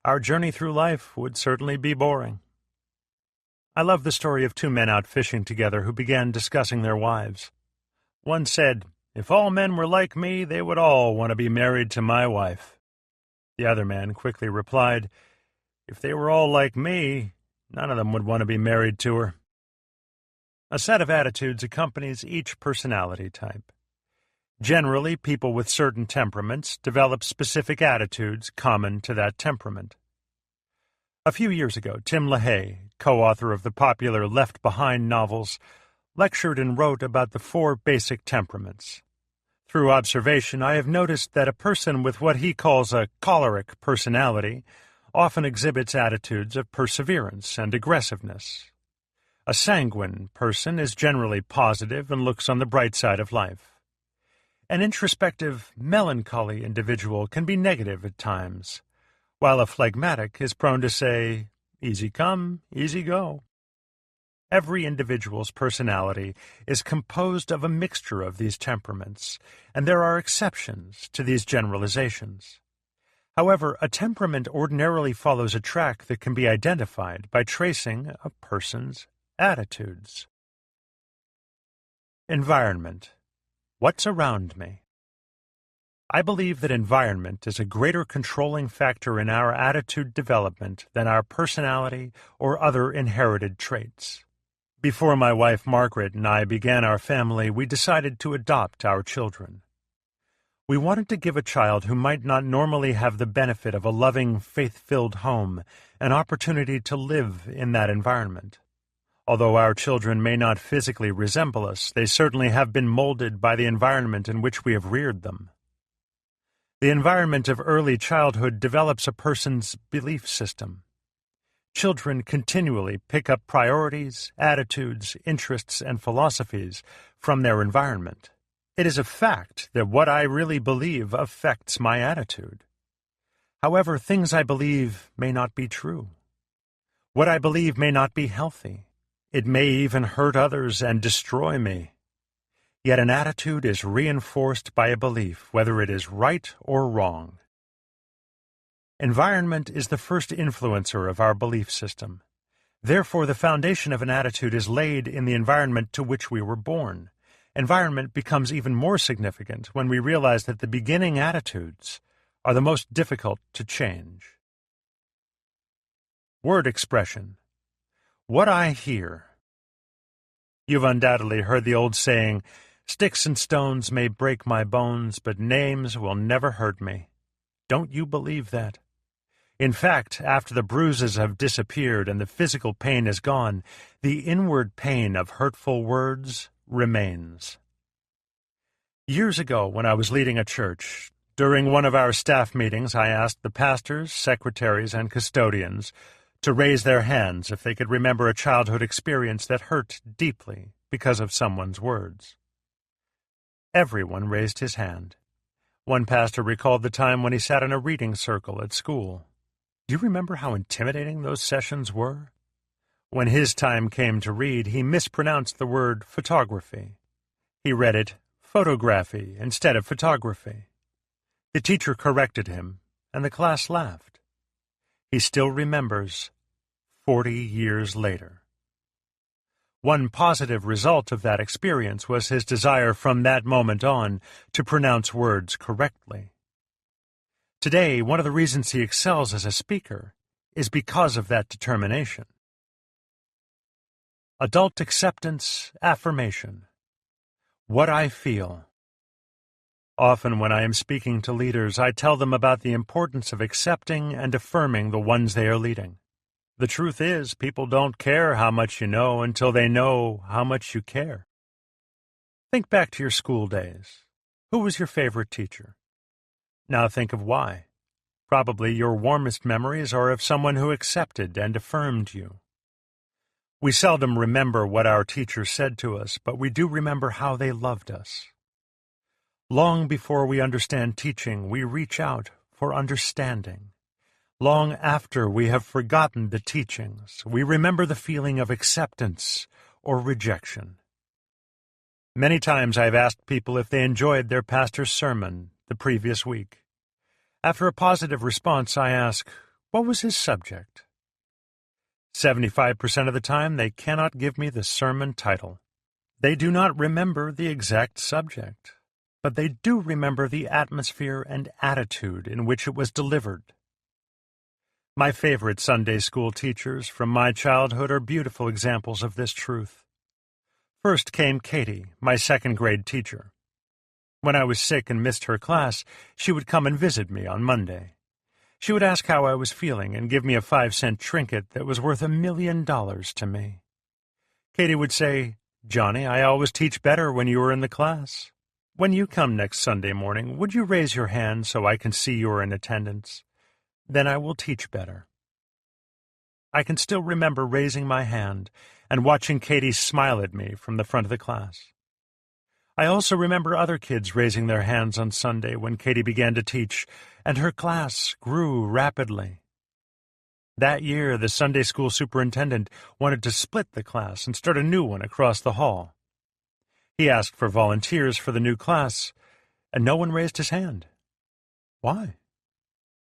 our journey through life would certainly be boring. I love the story of two men out fishing together who began discussing their wives. One said, "If all men were like me, they would all want to be married to my wife." The other man quickly replied, "If they were all like me, none of them would want to be married to her." A set of attitudes accompanies each personality type. Generally, people with certain temperaments develop specific attitudes common to that temperament. A few years ago, Tim LaHaye, co-author of the popular Left Behind novels, lectured and wrote about the 4 basic temperaments. Through observation, I have noticed that a person with what he calls a choleric personality often exhibits attitudes of perseverance and aggressiveness. A sanguine person is generally positive and looks on the bright side of life. An introspective, melancholy individual can be negative at times, while a phlegmatic is prone to say, "Easy come, easy go." Every individual's personality is composed of a mixture of these temperaments, and there are exceptions to these generalizations. However, a temperament ordinarily follows a track that can be identified by tracing a person's attitudes. Environment. What's around me? I believe that environment is a greater controlling factor in our attitude development than our personality or other inherited traits. Before my wife Margaret and I began our family, we decided to adopt our children. We wanted to give a child who might not normally have the benefit of a loving, faith-filled home an opportunity to live in that environment. Although our children may not physically resemble us, they certainly have been molded by the environment in which we have reared them. The environment of early childhood develops a person's belief system. Children continually pick up priorities, attitudes, interests, and philosophies from their environment. It is a fact that what I really believe affects my attitude. However, things I believe may not be true. What I believe may not be healthy. It may even hurt others and destroy me. Yet an attitude is reinforced by a belief, whether it is right or wrong. Environment is the first influencer of our belief system. Therefore, the foundation of an attitude is laid in the environment to which we were born. Environment becomes even more significant when we realize that the beginning attitudes are the most difficult to change. Word expression. What I hear. You've undoubtedly heard the old saying, "Sticks and stones may break my bones, but names will never hurt me." Don't you believe that? In fact, after the bruises have disappeared and the physical pain is gone, the inward pain of hurtful words remains. Years ago, when I was leading a church, during one of our staff meetings, I asked the pastors, secretaries, and custodians to raise their hands if they could remember a childhood experience that hurt deeply because of someone's words. Everyone raised his hand. One pastor recalled the time when he sat in a reading circle at school. Do you remember how intimidating those sessions were? When his time came to read, he mispronounced the word photography. He read it photography instead of photography. The teacher corrected him, and the class laughed. He still remembers 40 years later. One positive result of that experience was his desire from that moment on to pronounce words correctly. Today, one of the reasons he excels as a speaker is because of that determination. Adult acceptance, affirmation. What I feel. Often when I am speaking to leaders, I tell them about the importance of accepting and affirming the ones they are leading. The truth is, people don't care how much you know until they know how much you care. Think back to your school days. Who was your favorite teacher? Now think of why. Probably your warmest memories are of someone who accepted and affirmed you. We seldom remember what our teachers said to us, but we do remember how they loved us. Long before we understand teaching, we reach out for understanding. Long after we have forgotten the teachings, we remember the feeling of acceptance or rejection. Many times I've asked people if they enjoyed their pastor's sermon the previous week. After a positive response, I ask, what was his subject? 75% of the time, they cannot give me the sermon title. They do not remember the exact subject, but they do remember the atmosphere and attitude in which it was delivered. My favorite Sunday school teachers from my childhood are beautiful examples of this truth. First came Katie, my second-grade teacher. When I was sick and missed her class, she would come and visit me on Monday. She would ask how I was feeling and give me a 5-cent trinket that was worth $1 million to me. Katie would say, "Johnny, I always teach better when you are in the class. When you come next Sunday morning, would you raise your hand so I can see you are in attendance? Then I will teach better." I can still remember raising my hand and watching Katie smile at me from the front of the class. I also remember other kids raising their hands on Sunday when Katie began to teach, and her class grew rapidly. That year, the Sunday school superintendent wanted to split the class and start a new one across the hall. He asked for volunteers for the new class, and no one raised his hand. Why?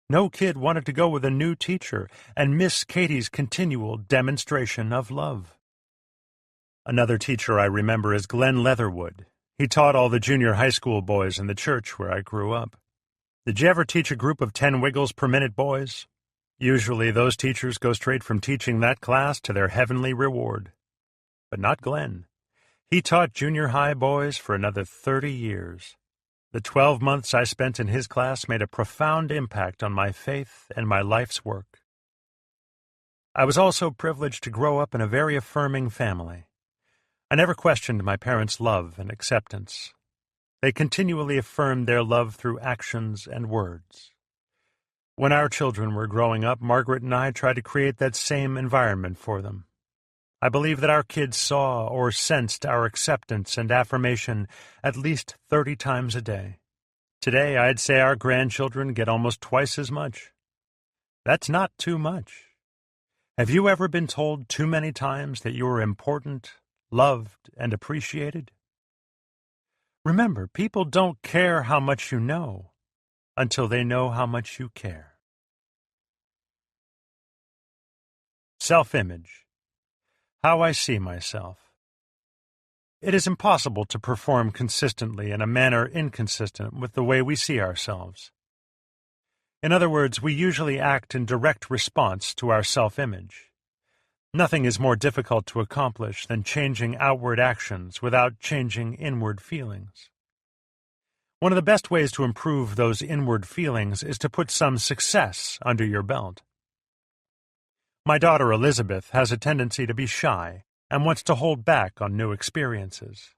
No kid wanted to go with a new teacher and miss Katie's continual demonstration of love. Another teacher I remember is Glenn Leatherwood. He taught all the junior high school boys in the church where I grew up. Did you ever teach a group of 10 wiggles per minute boys? Usually those teachers go straight from teaching that class to their heavenly reward. But not Glenn. He taught junior high boys for another 30 years. The 12 months I spent in his class made a profound impact on my faith and my life's work. I was also privileged to grow up in a very affirming family. I never questioned my parents' love and acceptance. They continually affirmed their love through actions and words. When our children were growing up, Margaret and I tried to create that same environment for them. I believe that our kids saw or sensed our acceptance and affirmation at least 30 times a day. Today, I'd say our grandchildren get almost twice as much. That's not too much. Have you ever been told too many times that you are important, loved, and appreciated? Remember, people don't care how much you know until they know how much you care. Self-image. How I see myself. It is impossible to perform consistently in a manner inconsistent with the way we see ourselves. In other words, we usually act in direct response to our self-image. Nothing is more difficult to accomplish than changing outward actions without changing inward feelings. One of the best ways to improve those inward feelings is to put some success under your belt. My daughter Elizabeth has a tendency to be shy and wants to hold back on new experiences.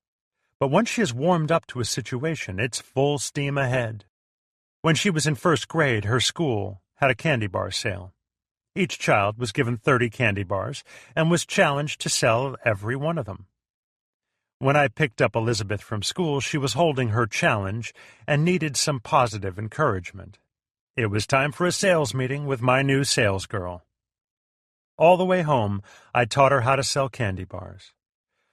But once she has warmed up to a situation, it's full steam ahead. When she was in first grade, her school had a candy bar sale. Each child was given 30 candy bars and was challenged to sell every one of them. When I picked up Elizabeth from school, she was holding her challenge and needed some positive encouragement. It was time for a sales meeting with my new sales girl. All the way home, I taught her how to sell candy bars.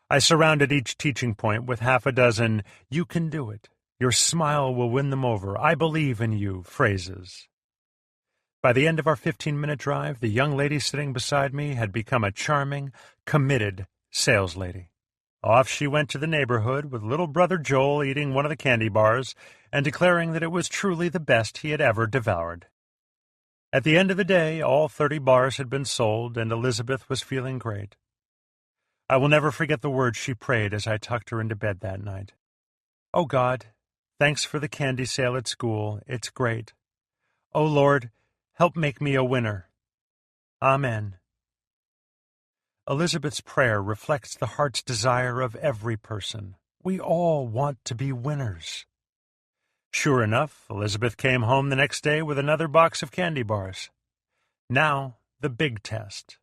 I surrounded each teaching point with half a dozen "you can do it," "your smile will win them over," "I believe in you" phrases. By the end of our 15-minute drive, the young lady sitting beside me had become a charming, committed, saleslady. Off she went to the neighborhood with little brother Joel eating one of the candy bars and declaring that it was truly the best he had ever devoured. At the end of the day, all 30 bars had been sold, and Elizabeth was feeling great. I will never forget the words she prayed as I tucked her into bed that night. "Oh God, thanks for the candy sale at school. It's great. Oh Lord, help make me a winner. Amen." Elizabeth's prayer reflects the heart's desire of every person. We all want to be winners. Sure enough, Elizabeth came home the next day with another box of candy bars. Now, the big test.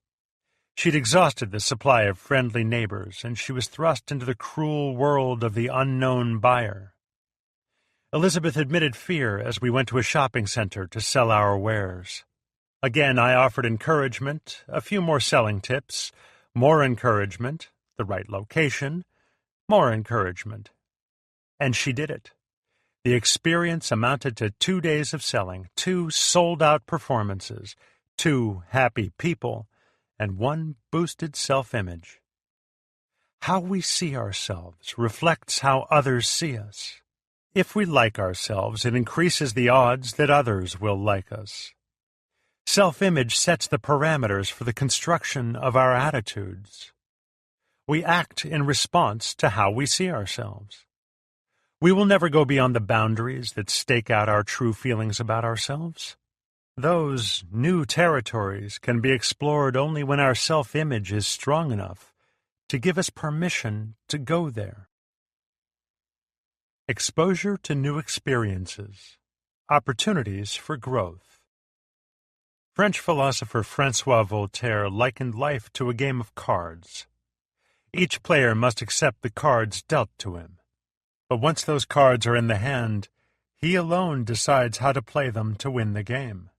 She'd exhausted the supply of friendly neighbors, and she was thrust into the cruel world of the unknown buyer. Elizabeth admitted fear as we went to a shopping center to sell our wares. Again, I offered encouragement, a few more selling tips, more encouragement, the right location, more encouragement. And she did it. The experience amounted to 2 days of selling, 2 sold-out performances, 2 happy people, and 1 boosted self-image. How we see ourselves reflects how others see us. If we like ourselves, it increases the odds that others will like us. Self-image sets the parameters for the construction of our attitudes. We act in response to how we see ourselves. We will never go beyond the boundaries that stake out our true feelings about ourselves. Those new territories can be explored only when our self-image is strong enough to give us permission to go there. Exposure to new experiences. Opportunities for growth. French philosopher François Voltaire likened life to a game of cards. Each player must accept the cards dealt to him. But once those cards are in the hand, he alone decides how to play them to win the game.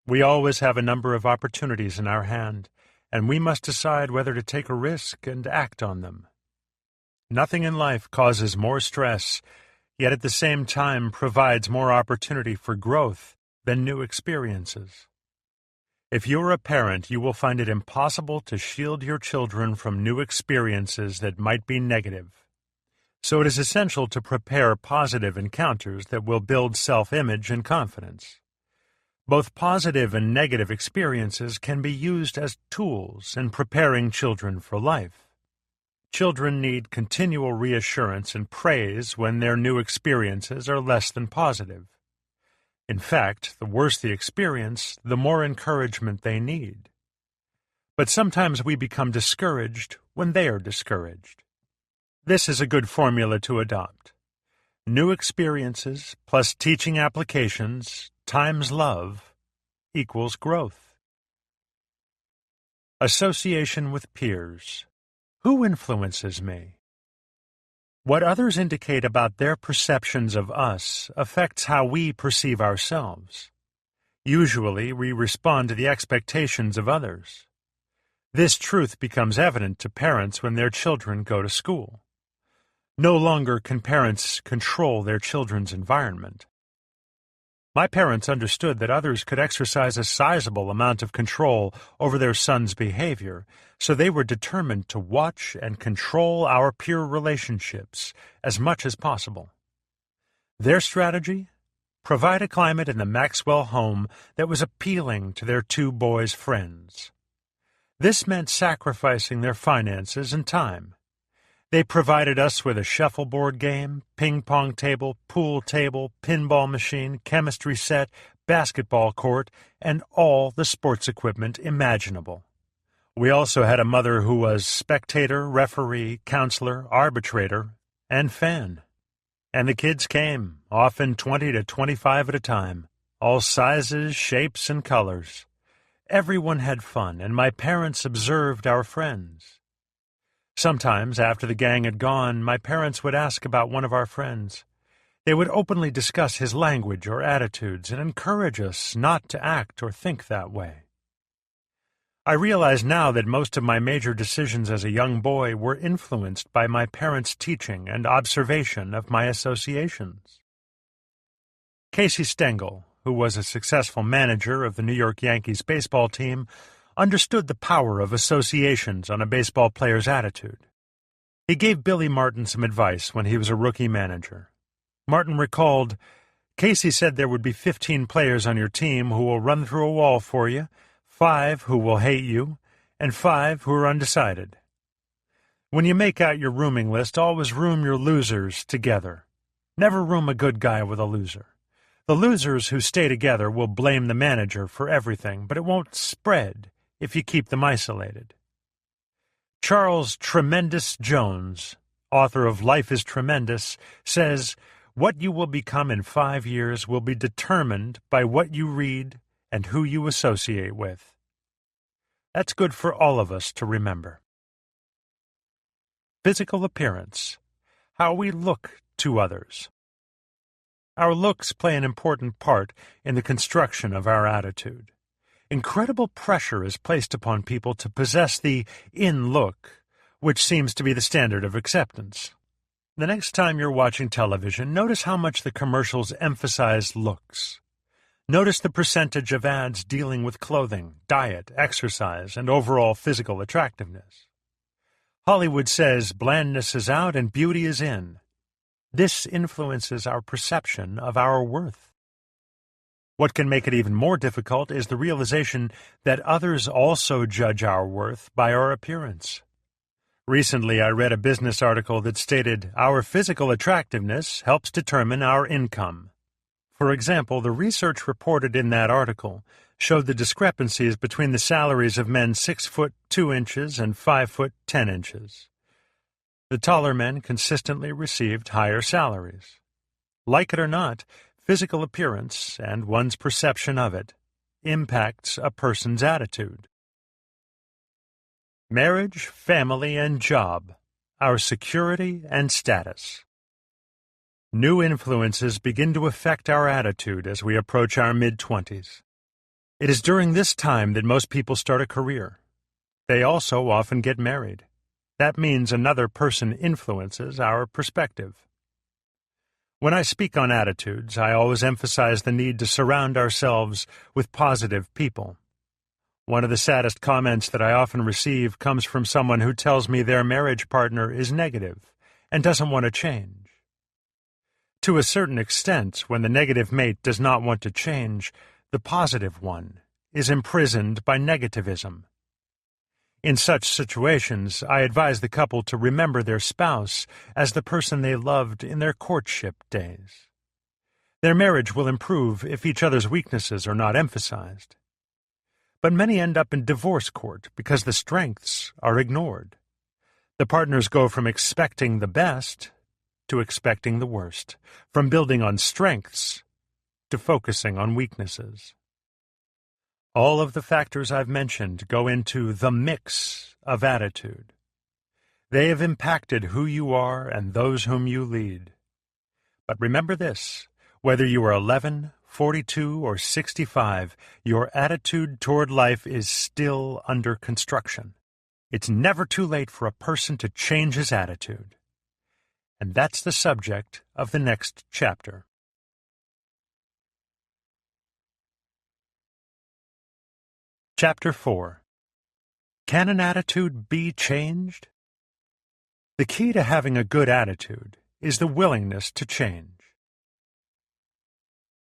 We always have a number of opportunities in our hand, and we must decide whether to take a risk and act on them. Nothing in life causes more stress, yet at the same time provides more opportunity for growth than new experiences. If you are a parent, you will find it impossible to shield your children from new experiences that might be negative. So it is essential to prepare positive encounters that will build self-image and confidence. Both positive and negative experiences can be used as tools in preparing children for life. Children need continual reassurance and praise when their new experiences are less than positive. In fact, the worse the experience, the more encouragement they need. But sometimes we become discouraged when they are discouraged. This is a good formula to adopt. New experiences plus teaching applications times love equals growth. Association with peers. Who influences me? What others indicate about their perceptions of us affects how we perceive ourselves. Usually, we respond to the expectations of others. This truth becomes evident to parents when their children go to school. No longer can parents control their children's environment. My parents understood that others could exercise a sizable amount of control over their son's behavior, so they were determined to watch and control our peer relationships as much as possible. Their strategy? Provide a climate in the Maxwell home that was appealing to their 2 boys' friends. This meant sacrificing their finances and time. They provided us with a shuffleboard game, ping-pong table, pool table, pinball machine, chemistry set, basketball court, and all the sports equipment imaginable. We also had a mother who was spectator, referee, counselor, arbitrator, and fan. And the kids came, often 20 to 25 at a time, all sizes, shapes, and colors. Everyone had fun, and my parents observed our friends. Sometimes, after the gang had gone, my parents would ask about one of our friends. They would openly discuss his language or attitudes and encourage us not to act or think that way. I realize now that most of my major decisions as a young boy were influenced by my parents' teaching and observation of my associations. Casey Stengel, who was a successful manager of the New York Yankees baseball team, understood the power of associations on a baseball player's attitude. He gave Billy Martin some advice when he was a rookie manager. Martin recalled, "Casey said there would be 15 players on your team who will run through a wall for you, 5 who will hate you, and 5 who are undecided. When you make out your rooming list, always room your losers together. Never room a good guy with a loser. The losers who stay together will blame the manager for everything, but it won't spread if you keep them isolated." Charles Tremendous Jones, author of Life is Tremendous, says, "What you will become in 5 years will be determined by what you read and who you associate with." That's good for all of us to remember. Physical appearance, how we look to others. Our looks play an important part in the construction of our attitude. Incredible pressure is placed upon people to possess the in look, which seems to be the standard of acceptance. The next time you're watching television, notice how much the commercials emphasize looks. Notice the percentage of ads dealing with clothing, diet, exercise, and overall physical attractiveness. Hollywood says blandness is out and beauty is in. This influences our perception of our worth. What can make it even more difficult is the realization that others also judge our worth by our appearance. Recently, I read a business article that stated our physical attractiveness helps determine our income. For example, the research reported in that article showed the discrepancies between the salaries of men 6 foot 2 inches and 5 foot 10 inches. The taller men consistently received higher salaries. Like it or not, physical appearance, and one's perception of it, impacts a person's attitude. Marriage, family, and job, our security and status. New influences begin to affect our attitude as we approach our mid-20s. It is during this time that most people start a career. They also often get married. That means another person influences our perspective. When I speak on attitudes, I always emphasize the need to surround ourselves with positive people. One of the saddest comments that I often receive comes from someone who tells me their marriage partner is negative and doesn't want to change. To a certain extent, when the negative mate does not want to change, the positive one is imprisoned by negativism. In such situations, I advise the couple to remember their spouse as the person they loved in their courtship days. Their marriage will improve if each other's weaknesses are not emphasized. But many end up in divorce court because the strengths are ignored. The partners go from expecting the best to expecting the worst, from building on strengths to focusing on weaknesses. All of the factors I've mentioned go into the mix of attitude. They have impacted who you are and those whom you lead. But remember this, whether you are 11, 42, or 65, your attitude toward life is still under construction. It's never too late for a person to change his attitude. And that's the subject of the next chapter. Chapter 4. Can an attitude be changed? The key to having a good attitude is the willingness to change.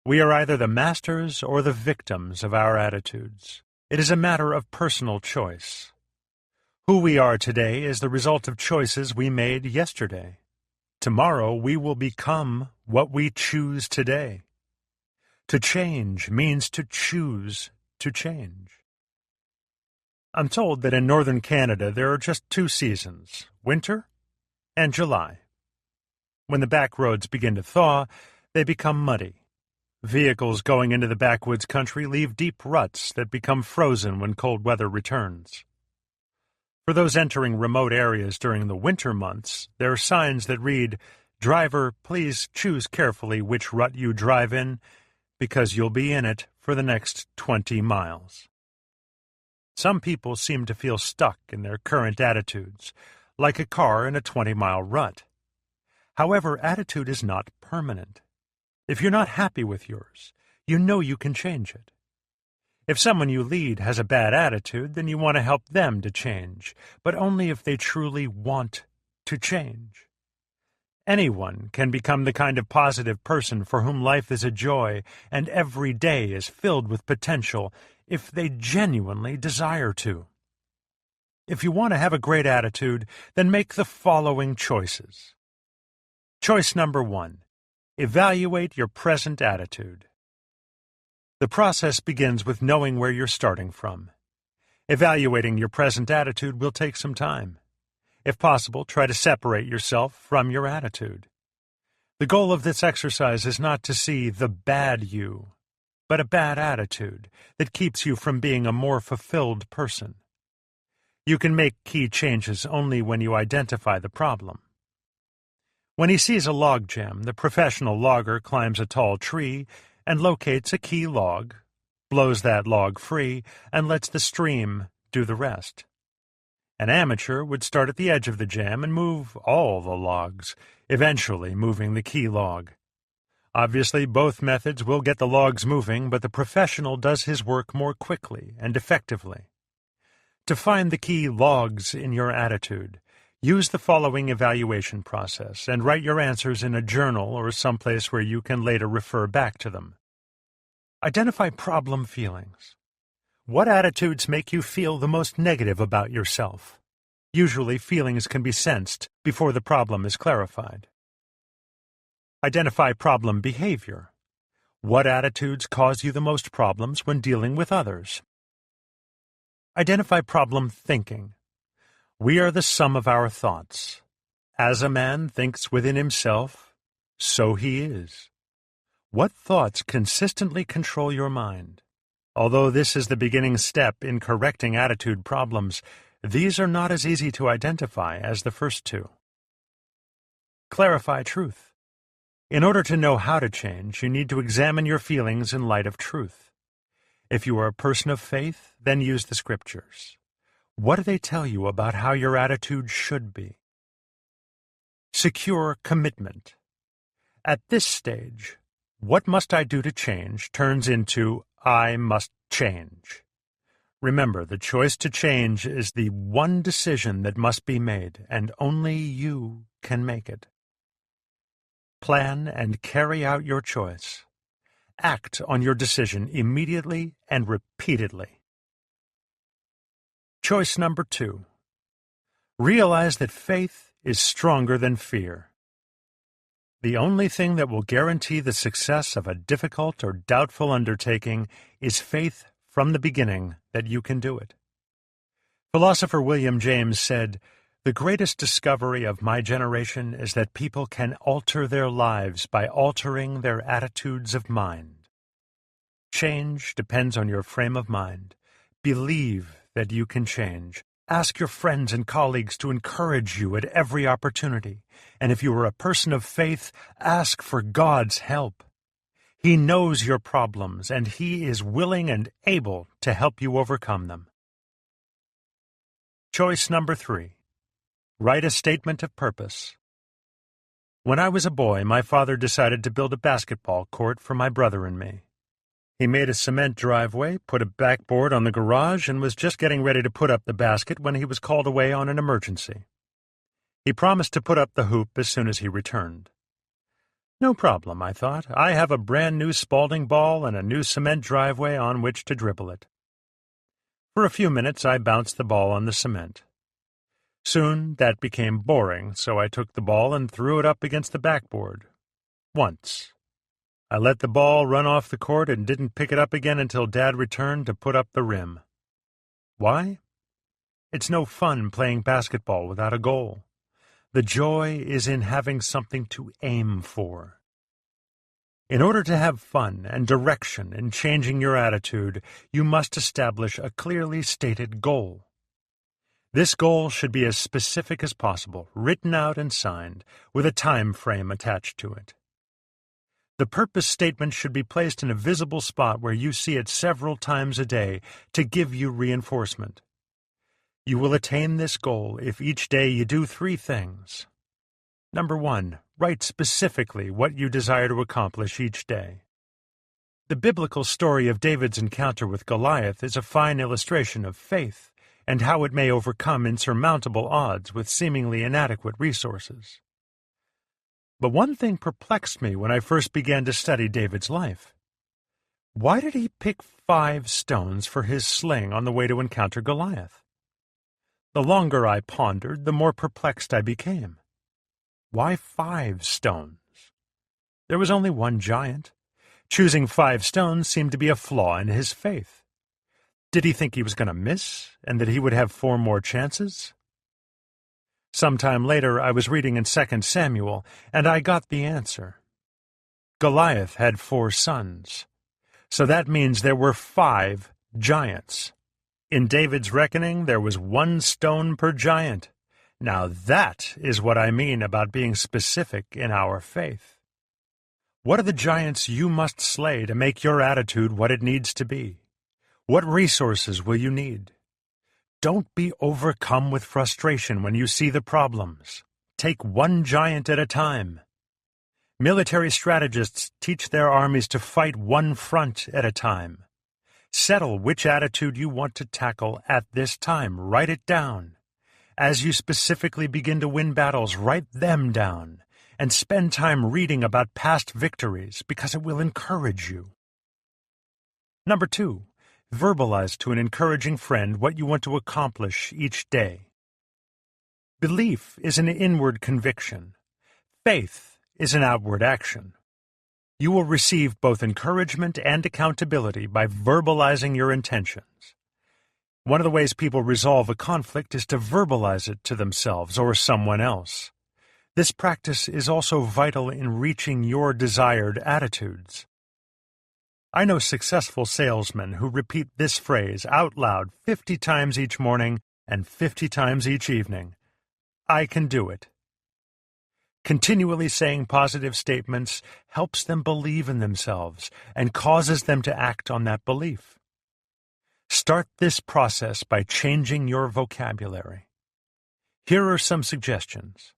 We are either the masters or the victims of our attitudes. It is a matter of personal choice. Who we are today is the result of choices we made yesterday. Tomorrow we will become what we choose today. To change means to choose to change. I'm told that in northern Canada there are just 2 seasons, winter and July. When the back roads begin to thaw, they become muddy. Vehicles going into the backwoods country leave deep ruts that become frozen when cold weather returns. For those entering remote areas during the winter months, there are signs that read, "Driver, please choose carefully which rut you drive in, because you'll be in it for the next 20 miles. Some people seem to feel stuck in their current attitudes, like a car in a 20-mile rut. However, attitude is not permanent. If you're not happy with yours, you know you can change it. If someone you lead has a bad attitude, then you want to help them to change, but only if they truly want to change. Anyone can become the kind of positive person for whom life is a joy and every day is filled with potential if they genuinely desire to. If you want to have a great attitude, then make the following choices. Choice number 1. Evaluate your present attitude. The process begins with knowing where you're starting from. Evaluating your present attitude will take some time. If possible, try to separate yourself from your attitude. The goal of this exercise is not to see the bad you, but a bad attitude that keeps you from being a more fulfilled person. You can make key changes only when you identify the problem. When he sees a log jam, the professional logger climbs a tall tree and locates a key log, blows that log free, and lets the stream do the rest. An amateur would start at the edge of the jam and move all the logs, eventually moving the key log. Obviously, both methods will get the logs moving, but the professional does his work more quickly and effectively. To find the key logs in your attitude, use the following evaluation process and write your answers in a journal or someplace where you can later refer back to them. Identify problem feelings. What attitudes make you feel the most negative about yourself? Usually, feelings can be sensed before the problem is clarified. Identify problem behavior. What attitudes cause you the most problems when dealing with others? Identify problem thinking. We are the sum of our thoughts. As a man thinks within himself, so he is. What thoughts consistently control your mind? Although this is the beginning step in correcting attitude problems, these are not as easy to identify as the first two. Clarify truth. In order to know how to change, you need to examine your feelings in light of truth. If you are a person of faith, then use the scriptures. What do they tell you about how your attitude should be? Secure commitment. At this stage, what must I do to change turns into I must change. Remember, the choice to change is the one decision that must be made, and only you can make it. Plan and carry out your choice. Act on your decision immediately and repeatedly. Choice number 2. Realize that faith is stronger than fear. The only thing that will guarantee the success of a difficult or doubtful undertaking is faith from the beginning that you can do it. Philosopher William James said, "The greatest discovery of my generation is that people can alter their lives by altering their attitudes of mind." Change depends on your frame of mind. Believe that you can change. Ask your friends and colleagues to encourage you at every opportunity. And if you are a person of faith, ask for God's help. He knows your problems, and He is willing and able to help you overcome them. Choice number 3. Write a statement of purpose. When I was a boy, my father decided to build a basketball court for my brother and me. He made a cement driveway, put a backboard on the garage, and was just getting ready to put up the basket when he was called away on an emergency. He promised to put up the hoop as soon as he returned. No problem, I thought. I have a brand-new Spalding ball and a new cement driveway on which to dribble it. For a few minutes, I bounced the ball on the cement. Soon, that became boring, so I took the ball and threw it up against the backboard. Once. I let the ball run off the court and didn't pick it up again until Dad returned to put up the rim. Why? It's no fun playing basketball without a goal. The joy is in having something to aim for. In order to have fun and direction in changing your attitude, you must establish a clearly stated goal. This goal should be as specific as possible, written out and signed, with a time frame attached to it. The purpose statement should be placed in a visible spot where you see it several times a day to give you reinforcement. You will attain this goal if each day you do 3 things. Number 1, write specifically what you desire to accomplish each day. The biblical story of David's encounter with Goliath is a fine illustration of faith and how it may overcome insurmountable odds with seemingly inadequate resources. But one thing perplexed me when I first began to study David's life. Why did he pick 5 stones for his sling on the way to encounter Goliath? The longer I pondered, the more perplexed I became. Why 5 stones? There was only one giant. Choosing 5 stones seemed to be a flaw in his faith. Did he think he was going to miss, and that he would have 4 more chances? Sometime later, I was reading in 2 Samuel, and I got the answer. Goliath had 4 sons. So that means there were 5 giants. In David's reckoning, there was 1 stone per giant. Now that is what I mean about being specific in our faith. What are the giants you must slay to make your attitude what it needs to be? What resources will you need? Don't be overcome with frustration when you see the problems. Take 1 giant at a time. Military strategists teach their armies to fight 1 front at a time. Settle which attitude you want to tackle at this time. Write it down. As you specifically begin to win battles, write them down. And spend time reading about past victories because it will encourage you. Number 2, verbalize to an encouraging friend what you want to accomplish each day. Belief is an inward conviction. Faith is an outward action. You will receive both encouragement and accountability by verbalizing your intentions. One of the ways people resolve a conflict is to verbalize it to themselves or someone else. This practice is also vital in reaching your desired attitudes. I know successful salesmen who repeat this phrase out loud 50 times each morning and 50 times each evening. I can do it. Continually saying positive statements helps them believe in themselves and causes them to act on that belief. Start this process by changing your vocabulary. Here are some suggestions.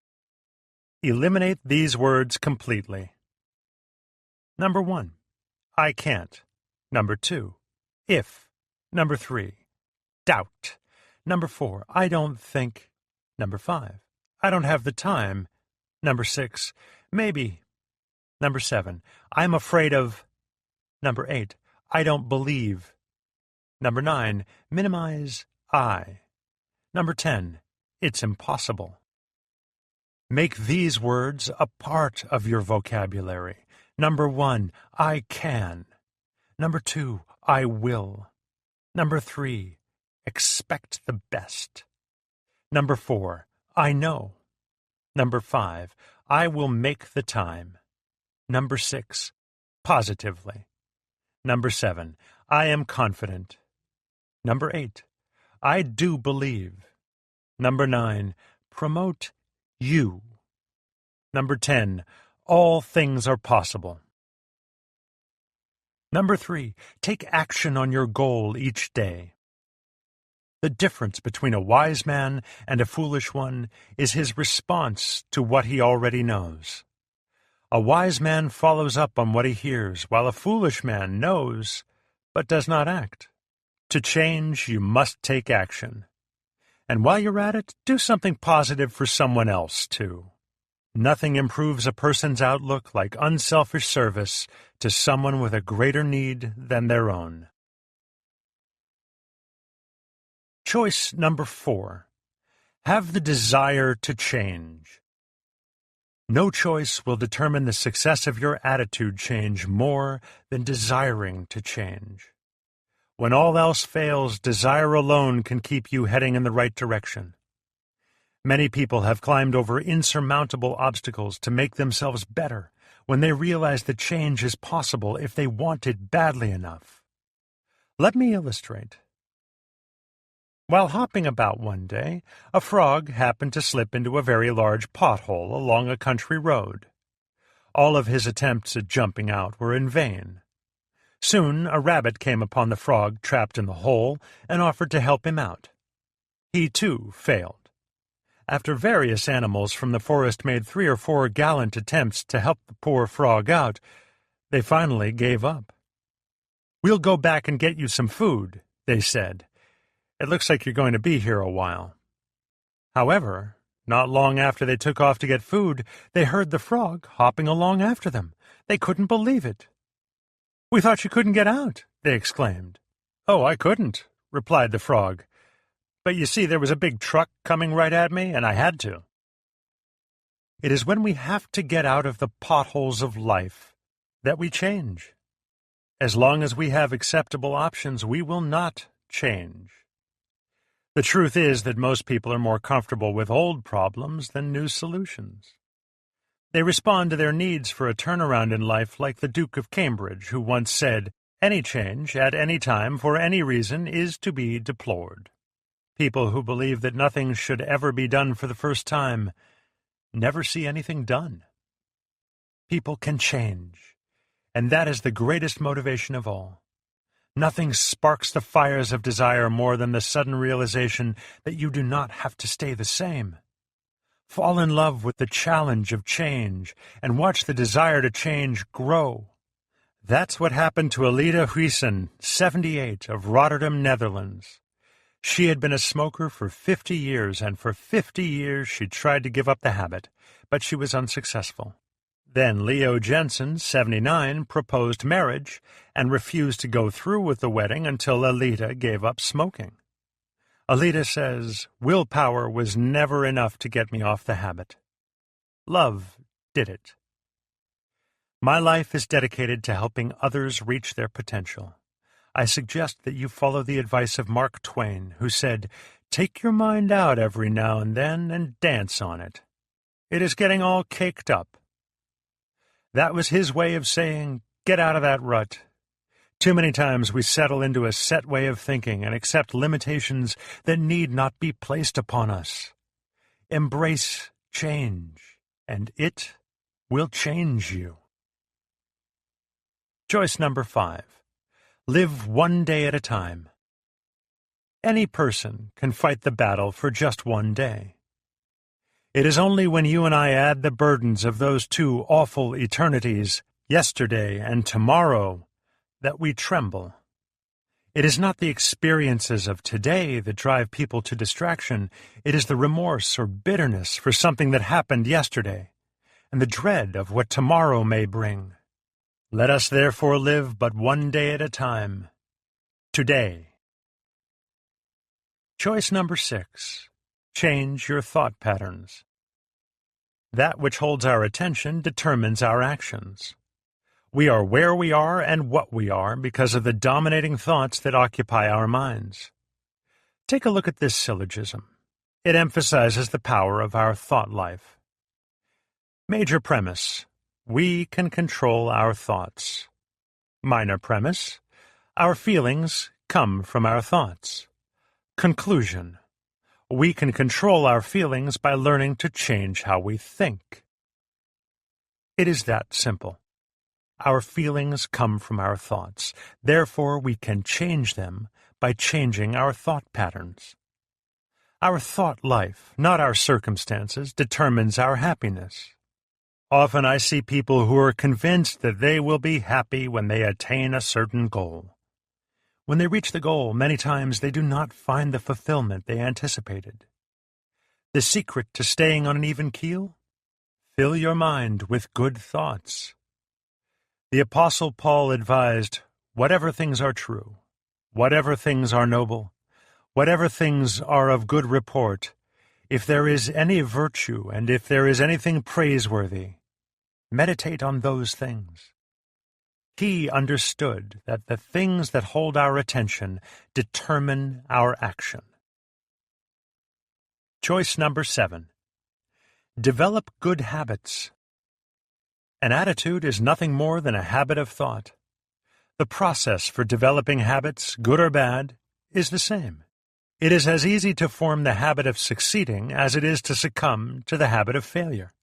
Eliminate these words completely. Number 1, I can't. Number 2, if. Number 3, doubt. Number 4, I don't think. Number 5, I don't have the time. Number 6, maybe. Number 7, I'm afraid of. Number 8, I don't believe. Number 9, minimize I. Number 10, it's impossible. Make these words a part of your vocabulary. Number 1, I can. Number 2, I will. Number 3, expect the best. Number 4, I know. Number 5, I will make the time. Number 6, positively. Number 7, I am confident. Number 8, I do believe. Number 9, promote you. Number 10, all things are possible. Number 3, take action on your goal each day. The difference between a wise man and a foolish one is his response to what he already knows. A wise man follows up on what he hears, while a foolish man knows, but does not act. To change, you must take action. And while you're at it, do something positive for someone else, too. Nothing improves a person's outlook like unselfish service to someone with a greater need than their own. Choice number 4. Have the desire to change. No choice will determine the success of your attitude change more than desiring to change. When all else fails, desire alone can keep you heading in the right direction. Many people have climbed over insurmountable obstacles to make themselves better when they realize that change is possible if they want it badly enough. Let me illustrate. While hopping about one day, a frog happened to slip into a very large pothole along a country road. All of his attempts at jumping out were in vain. Soon a rabbit came upon the frog trapped in the hole and offered to help him out. He, too, failed. After various animals from the forest made 3 or 4 gallant attempts to help the poor frog out, they finally gave up. "We'll go back and get you some food," they said. "It looks like you're going to be here a while." However, not long after they took off to get food, they heard the frog hopping along after them. They couldn't believe it. "We thought you couldn't get out," they exclaimed. "Oh, I couldn't," replied the frog. "But you see, there was a big truck coming right at me, and I had to." It is when we have to get out of the potholes of life that we change. As long as we have acceptable options, we will not change. The truth is that most people are more comfortable with old problems than new solutions. They respond to their needs for a turnaround in life like the Duke of Cambridge, who once said, "Any change, at any time, for any reason, is to be deplored." People who believe that nothing should ever be done for the first time never see anything done. People can change, and that is the greatest motivation of all. Nothing sparks the fires of desire more than the sudden realization that you do not have to stay the same. Fall in love with the challenge of change and watch the desire to change grow. That's what happened to Alida Huijsen, 78, of Rotterdam, Netherlands. She had been a smoker for 50 years, and for 50 years she tried to give up the habit, but she was unsuccessful. Then Leo Jensen, 79, proposed marriage and refused to go through with the wedding until Alida gave up smoking. Alida says, "Willpower was never enough to get me off the habit. Love did it." My life is dedicated to helping others reach their potential. I suggest that you follow the advice of Mark Twain, who said, "Take your mind out every now and then and dance on it. It is getting all caked up." That was his way of saying, get out of that rut. Too many times we settle into a set way of thinking and accept limitations that need not be placed upon us. Embrace change, and it will change you. Choice number 5. Live one day at a time. Any person can fight the battle for just one day. It is only when you and I add the burdens of those two awful eternities, yesterday and tomorrow, that we tremble. It is not the experiences of today that drive people to distraction. It is the remorse or bitterness for something that happened yesterday, and the dread of what tomorrow may bring. Let us therefore live but one day at a time. Today. Choice number 6. Change your thought patterns. That which holds our attention determines our actions. We are where we are and what we are because of the dominating thoughts that occupy our minds. Take a look at this syllogism. It emphasizes the power of our thought life. Major premise: we can control our thoughts. Minor premise: our feelings come from our thoughts. Conclusion: we can control our feelings by learning to change how we think. It is that simple. Our feelings come from our thoughts. Therefore, we can change them by changing our thought patterns. Our thought life, not our circumstances, determines our happiness. Often I see people who are convinced that they will be happy when they attain a certain goal. When they reach the goal, many times they do not find the fulfillment they anticipated. The secret to staying on an even keel? Fill your mind with good thoughts. The Apostle Paul advised, whatever things are true, whatever things are noble, whatever things are of good report, if there is any virtue and if there is anything praiseworthy, meditate on those things. He understood that the things that hold our attention determine our action. Choice number 7. Develop good habits. An attitude is nothing more than a habit of thought. The process for developing habits, good or bad, is the same. It is as easy to form the habit of succeeding as it is to succumb to the habit of failure.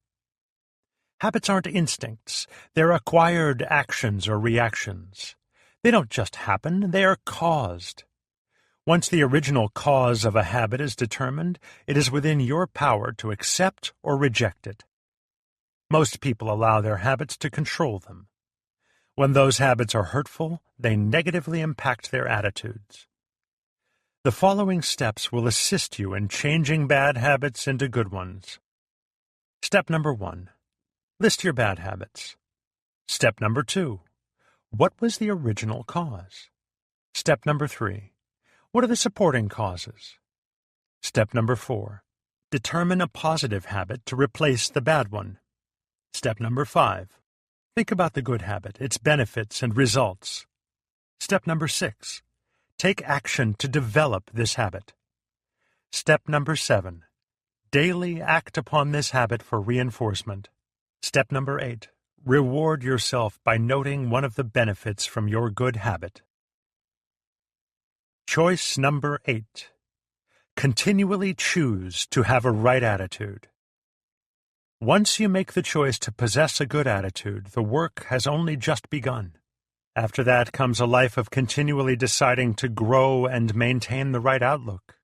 Habits aren't instincts. They're acquired actions or reactions. They don't just happen, they are caused. Once the original cause of a habit is determined, it is within your power to accept or reject it. Most people allow their habits to control them. When those habits are hurtful, they negatively impact their attitudes. The following steps will assist you in changing bad habits into good ones. Step number 1. List your bad habits. Step number 2. What was the original cause? Step number 3. What are the supporting causes? Step number 4. Determine a positive habit to replace the bad one. Step number 5. Think about the good habit, its benefits and results. Step number 6. Take action to develop this habit. Step number 7. Daily act upon this habit for reinforcement. Step number 8. Reward yourself by noting one of the benefits from your good habit. Choice number 8. Continually choose to have a right attitude. Once you make the choice to possess a good attitude, the work has only just begun. After that comes a life of continually deciding to grow and maintain the right outlook.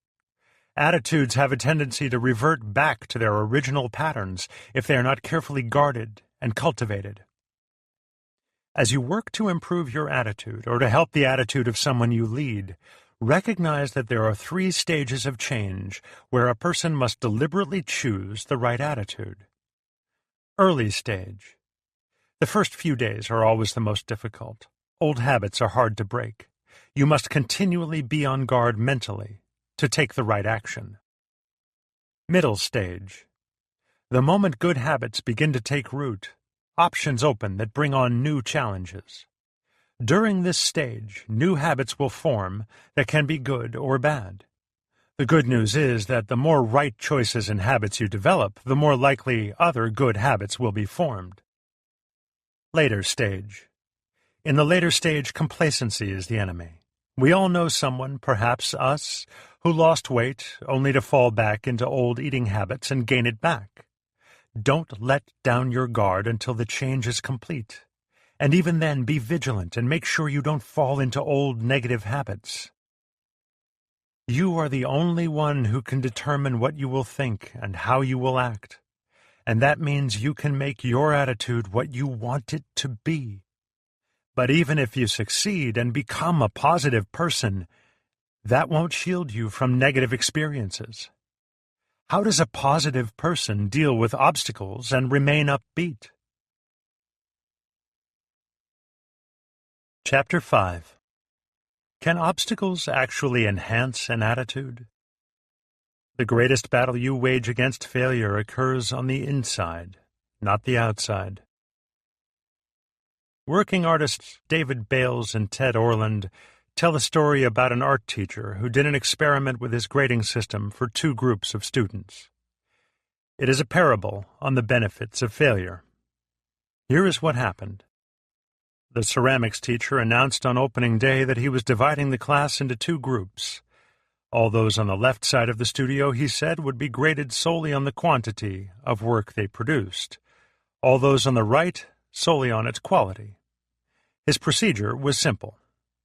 Attitudes have a tendency to revert back to their original patterns if they are not carefully guarded and cultivated. As you work to improve your attitude or to help the attitude of someone you lead, recognize that there are 3 stages of change where a person must deliberately choose the right attitude. Early stage. The first few days are always the most difficult. Old habits are hard to break. You must continually be on guard mentally to take the right action. Middle stage. The moment good habits begin to take root, options open that bring on new challenges. During this stage, new habits will form that can be good or bad. The good news is that the more right choices and habits you develop, the more likely other good habits will be formed. Later stage. In the later stage, complacency is the enemy. We all know someone, perhaps us, who lost weight only to fall back into old eating habits and gain it back. Don't let down your guard until the change is complete. And even then, be vigilant and make sure you don't fall into old negative habits. You are the only one who can determine what you will think and how you will act. And that means you can make your attitude what you want it to be. But even if you succeed and become a positive person, that won't shield you from negative experiences. How does a positive person deal with obstacles and remain upbeat? Chapter 5. Can obstacles actually enhance an attitude? The greatest battle you wage against failure occurs on the inside, not the outside. Working artists David Bales and Ted Orland tell a story about an art teacher who did an experiment with his grading system for 2 groups of students. It is a parable on the benefits of failure. Here is what happened. The ceramics teacher announced on opening day that he was dividing the class into 2 groups. All those on the left side of the studio, he said, would be graded solely on the quantity of work they produced. All those on the right, solely on its quality. His procedure was simple.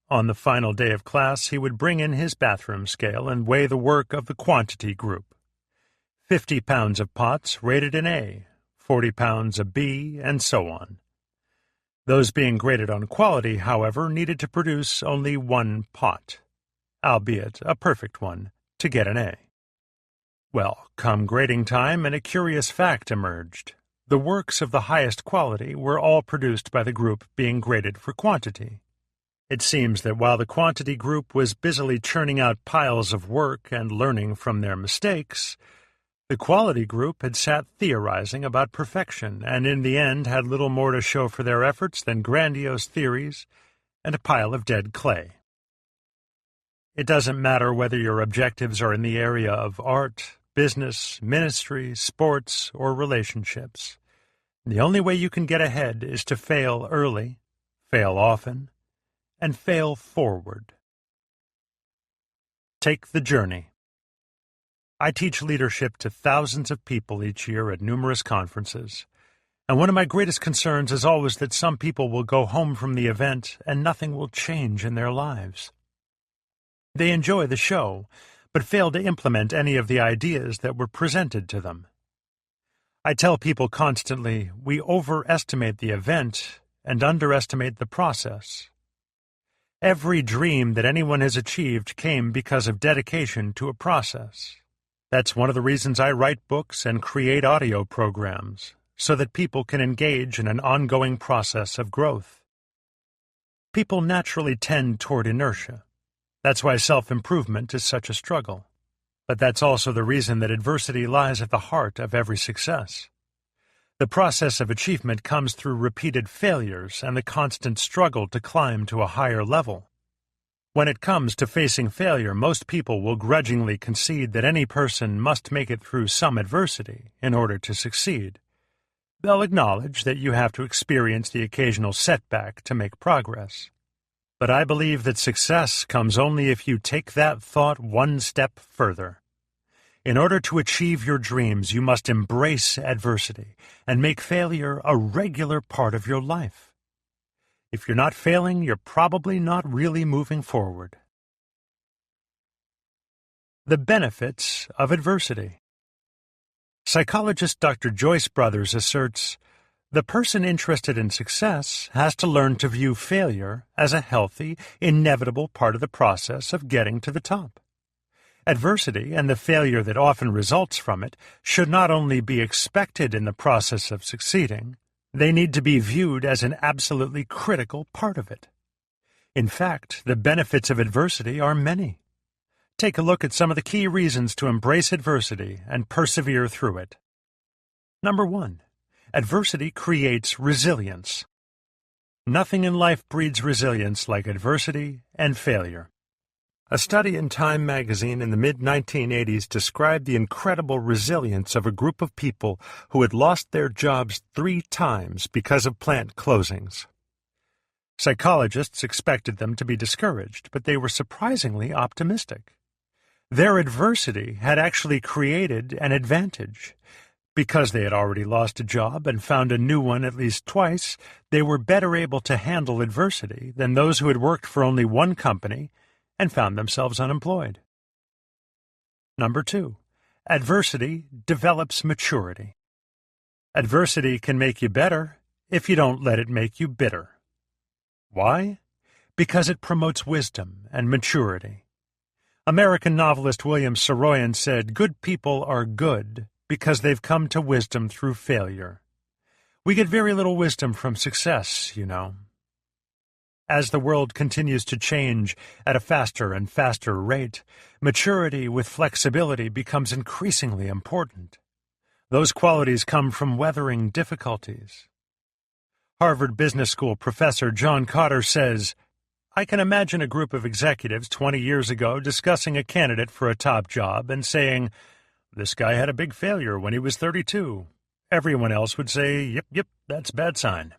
On the final day of class, he would bring in his bathroom scale and weigh the work of the quantity group. 50 pounds of pots rated an A, 40 pounds a B, and so on. Those being graded on quality, however, needed to produce only 1 pot, albeit a perfect one, to get an A. Well, come grading time, and a curious fact emerged. The works of the highest quality were all produced by the group being graded for quantity. It seems that while the quantity group was busily churning out piles of work and learning from their mistakes, the quality group had sat theorizing about perfection and in the end had little more to show for their efforts than grandiose theories and a pile of dead clay. It doesn't matter whether your objectives are in the area of art, business, ministry, sports, or relationships. The only way you can get ahead is to fail early, fail often, and fail forward. Take the journey. I teach leadership to thousands of people each year at numerous conferences, and one of my greatest concerns is always that some people will go home from the event and nothing will change in their lives. They enjoy the show, but fail to implement any of the ideas that were presented to them. I tell people constantly, we overestimate the event and underestimate the process. Every dream that anyone has achieved came because of dedication to a process. That's one of the reasons I write books and create audio programs, so that people can engage in an ongoing process of growth. People naturally tend toward inertia. That's why self-improvement is such a struggle. But that's also the reason that adversity lies at the heart of every success. The process of achievement comes through repeated failures and the constant struggle to climb to a higher level. When it comes to facing failure, most people will grudgingly concede that any person must make it through some adversity in order to succeed. They'll acknowledge that you have to experience the occasional setback to make progress. But I believe that success comes only if you take that thought one step further. In order to achieve your dreams, you must embrace adversity and make failure a regular part of your life. If you're not failing, you're probably not really moving forward. The benefits of adversity. Psychologist Dr. Joyce Brothers asserts, the person interested in success has to learn to view failure as a healthy, inevitable part of the process of getting to the top. Adversity and the failure that often results from it should not only be expected in the process of succeeding, they need to be viewed as an absolutely critical part of it. In fact, the benefits of adversity are many. Take a look at some of the key reasons to embrace adversity and persevere through it. Number 1. Adversity creates resilience. Nothing in life breeds resilience like adversity and failure. A study in Time magazine in the mid-1980s described the incredible resilience of a group of people who had lost their jobs 3 times because of plant closings. Psychologists expected them to be discouraged, but they were surprisingly optimistic. Their adversity had actually created an advantage. Because they had already lost a job and found a new one at least twice, they were better able to handle adversity than those who had worked for only one company and found themselves unemployed. Number 2. Adversity develops maturity. Adversity can make you better if you don't let it make you bitter. Why? Because it promotes wisdom and maturity. American novelist William Saroyan said, "Good people are good because they've come to wisdom through failure." We get very little wisdom from success, you know. As the world continues to change at a faster and faster rate, maturity with flexibility becomes increasingly important. Those qualities come from weathering difficulties. Harvard Business School professor John Cotter says, "I can imagine a group of executives 20 years ago discussing a candidate for a top job and saying, 'This guy had a big failure when he was 32. Everyone else would say, yep, that's a bad sign."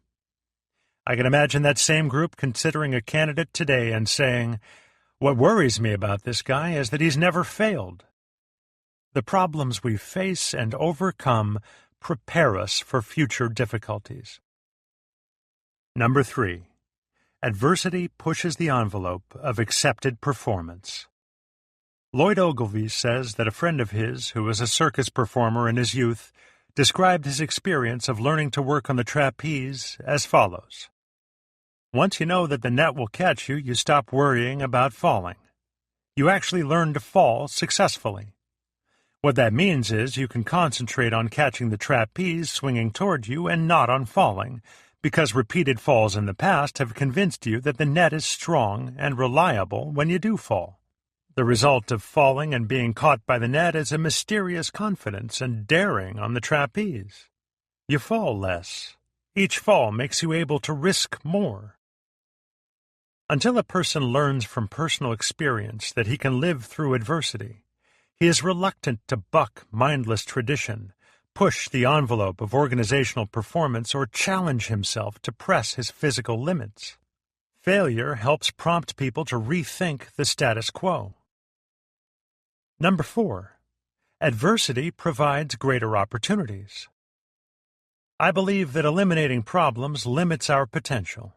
I can imagine that same group considering a candidate today and saying, "What worries me about this guy is that he's never failed." The problems we face and overcome prepare us for future difficulties. Number 3. Adversity pushes the envelope of accepted performance. Lloyd Ogilvy says that a friend of his, who was a circus performer in his youth, described his experience of learning to work on the trapeze as follows. Once you know that the net will catch you, you stop worrying about falling. You actually learn to fall successfully. What that means is you can concentrate on catching the trapeze swinging toward you and not on falling, because repeated falls in the past have convinced you that the net is strong and reliable when you do fall. The result of falling and being caught by the net is a mysterious confidence and daring on the trapeze. You fall less. Each fall makes you able to risk more. Until a person learns from personal experience that he can live through adversity, he is reluctant to buck mindless tradition, push the envelope of organizational performance, or challenge himself to press his physical limits. Failure helps prompt people to rethink the status quo. Number 4. Adversity provides greater opportunities. I believe that eliminating problems limits our potential.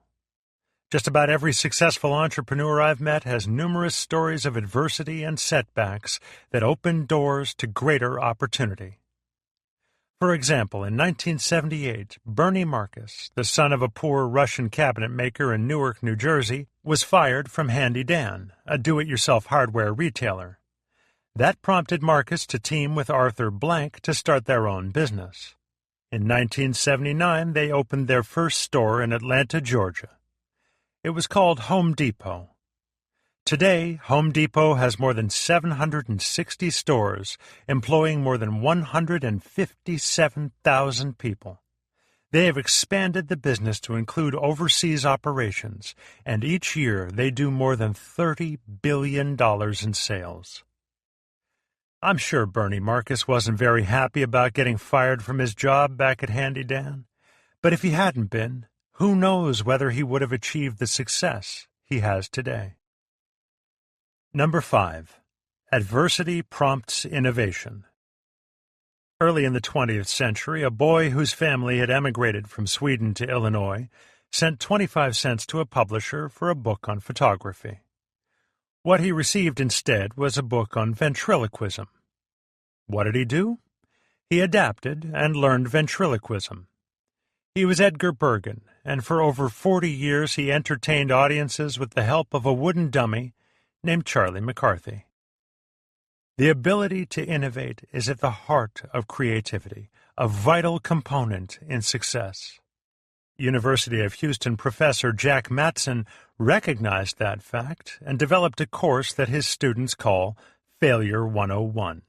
Just about every successful entrepreneur I've met has numerous stories of adversity and setbacks that open doors to greater opportunity. For example, in 1978, Bernie Marcus, the son of a poor Russian cabinet maker in Newark, New Jersey, was fired from Handy Dan, a do-it-yourself hardware retailer. That prompted Marcus to team with Arthur Blank to start their own business. In 1979, they opened their first store in Atlanta, Georgia. It was called Home Depot. Today, Home Depot has more than 760 stores, employing more than 157,000 people. They have expanded the business to include overseas operations, and each year they do more than $30 billion in sales. I'm sure Bernie Marcus wasn't very happy about getting fired from his job back at Handy Dan, but if he hadn't been, who knows whether he would have achieved the success he has today. Number 5. Adversity prompts innovation. Early in the 20th century, a boy whose family had emigrated from Sweden to Illinois sent 25 cents to a publisher for a book on photography. What he received instead was a book on ventriloquism. What did he do? He adapted and learned ventriloquism. He was Edgar Bergen, and for over 40 years he entertained audiences with the help of a wooden dummy named Charlie McCarthy. The ability to innovate is at the heart of creativity, a vital component in success. University of Houston professor Jack Matson recognized that fact and developed a course that his students call Failure 101.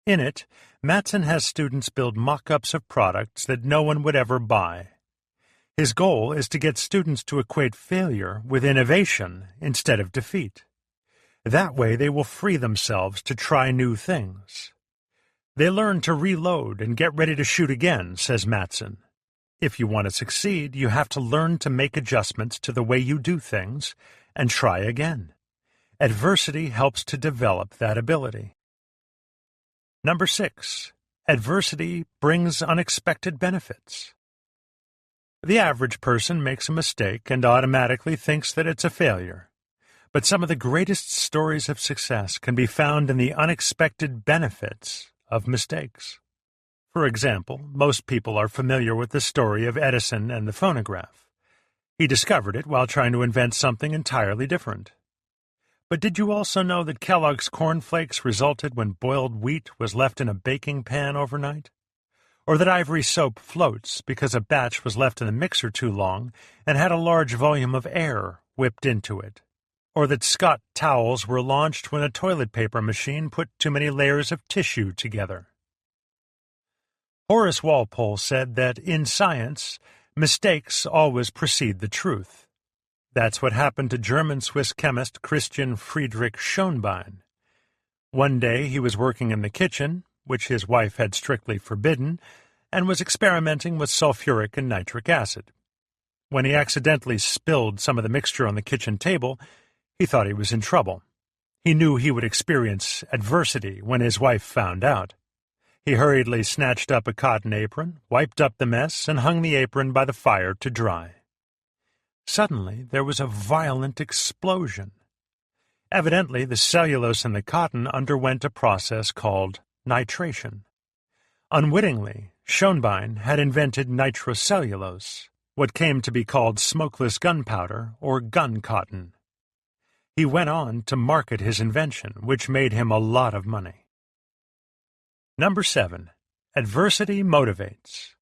In it, Matson has students build mock-ups of products that no one would ever buy. His goal is to get students to equate failure with innovation instead of defeat. That way they will free themselves to try new things. They learn to reload and get ready to shoot again, says Matson. If you want to succeed, you have to learn to make adjustments to the way you do things and try again. Adversity helps to develop that ability. Number 6. Adversity brings unexpected benefits. The average person makes a mistake and automatically thinks that it's a failure. But some of the greatest stories of success can be found in the unexpected benefits of mistakes. For example, most people are familiar with the story of Edison and the phonograph. He discovered it while trying to invent something entirely different. But did you also know that Kellogg's Corn Flakes resulted when boiled wheat was left in a baking pan overnight? Or that Ivory soap floats because a batch was left in the mixer too long and had a large volume of air whipped into it? Or that Scott towels were launched when a toilet paper machine put too many layers of tissue together? Horace Walpole said that in science, mistakes always precede the truth. That's what happened to German-Swiss chemist Christian Friedrich Schonbein. One day he was working in the kitchen, which his wife had strictly forbidden, and was experimenting with sulfuric and nitric acid. When he accidentally spilled some of the mixture on the kitchen table, he thought he was in trouble. He knew he would experience adversity when his wife found out. He hurriedly snatched up a cotton apron, wiped up the mess, and hung the apron by the fire to dry. Suddenly, there was a violent explosion. Evidently, the cellulose in the cotton underwent a process called nitration. Unwittingly, Schonbein had invented nitrocellulose, what came to be called smokeless gunpowder or gun cotton. He went on to market his invention, which made him a lot of money. Number 7. Adversity motivates.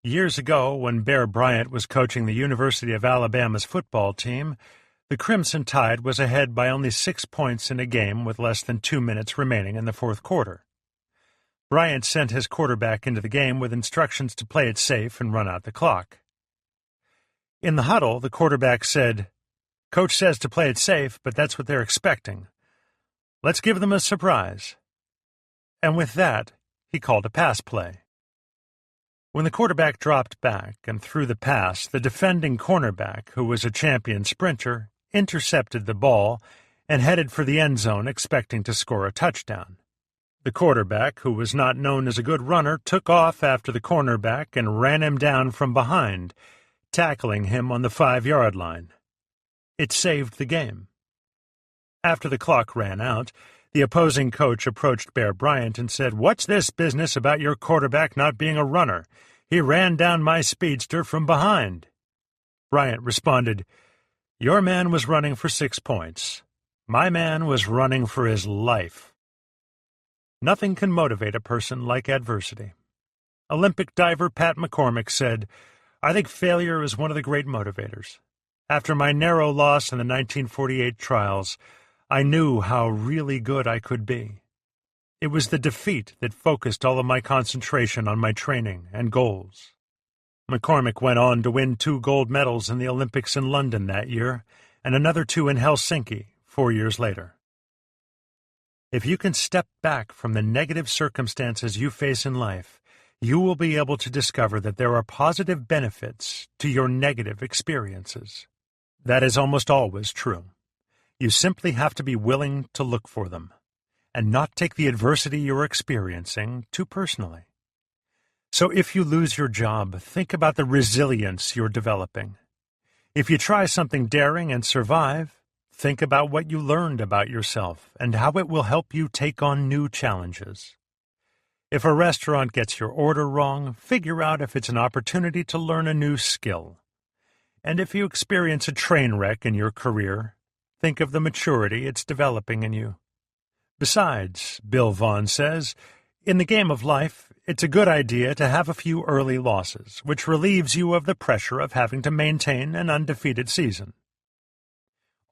Years ago, when Bear Bryant was coaching the University of Alabama's football team, the Crimson Tide was ahead by only 6 points in a game with less than 2 minutes remaining in the fourth quarter. Bryant sent his quarterback into the game with instructions to play it safe and run out the clock. In the huddle, the quarterback said, "Coach says to play it safe, but that's what they're expecting. Let's give them a surprise." And with that, he called a pass play. When the quarterback dropped back and threw the pass, the defending cornerback, who was a champion sprinter, intercepted the ball and headed for the end zone expecting to score a touchdown. The quarterback, who was not known as a good runner, took off after the cornerback and ran him down from behind, tackling him on the 5-yard line. It saved the game. After the clock ran out, The opposing coach approached Bear Bryant and said, "What's this business about your quarterback not being a runner? He ran down my speedster from behind." Bryant responded, "Your man was running for 6 points. My man was running for his life." Nothing can motivate a person like adversity. Olympic diver Pat McCormick said, "I think failure is one of the great motivators. After my narrow loss in the 1948 trials, I knew how really good I could be. It was the defeat that focused all of my concentration on my training and goals." McCormick went on to win 2 gold medals in the Olympics in London that year, and another 2 in Helsinki 4 years later. If you can step back from the negative circumstances you face in life, you will be able to discover that there are positive benefits to your negative experiences. That is almost always true. You simply have to be willing to look for them, and not take the adversity you're experiencing too personally. So if you lose your job, think about the resilience you're developing. If you try something daring and survive, think about what you learned about yourself and how it will help you take on new challenges. If a restaurant gets your order wrong, figure out if it's an opportunity to learn a new skill. And if you experience a train wreck in your career, think of the maturity it's developing in you. Besides, Bill Vaughan says, in the game of life, it's a good idea to have a few early losses, which relieves you of the pressure of having to maintain an undefeated season.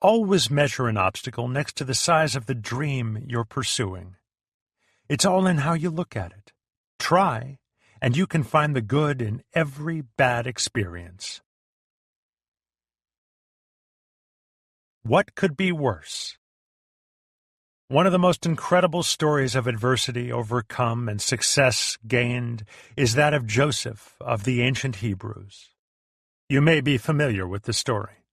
Always measure an obstacle next to the size of the dream you're pursuing. It's all in how you look at it. Try, and you can find the good in every bad experience. What could be worse? One of the most incredible stories of adversity overcome and success gained is that of Joseph of the ancient Hebrews. You may be familiar with the story.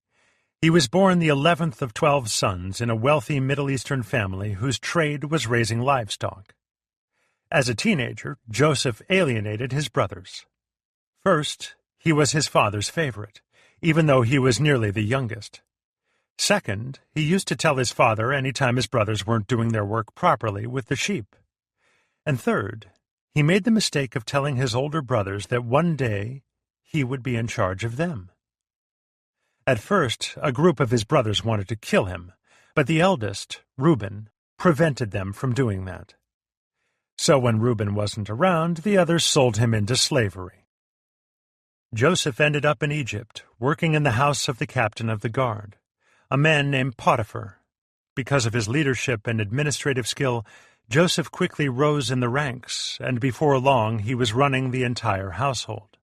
He was born the 11th of 12 sons in a wealthy Middle Eastern family whose trade was raising livestock. As a teenager, Joseph alienated his brothers. First, he was his father's favorite, even though he was nearly the youngest. Second, he used to tell his father any time his brothers weren't doing their work properly with the sheep. And third, he made the mistake of telling his older brothers that one day he would be in charge of them. At first, a group of his brothers wanted to kill him, but the eldest, Reuben, prevented them from doing that. So when Reuben wasn't around, the others sold him into slavery. Joseph ended up in Egypt, working in the house of the captain of the guard, a man named Potiphar. Because of his leadership and administrative skill, Joseph quickly rose in the ranks, and before long he was running the entire household.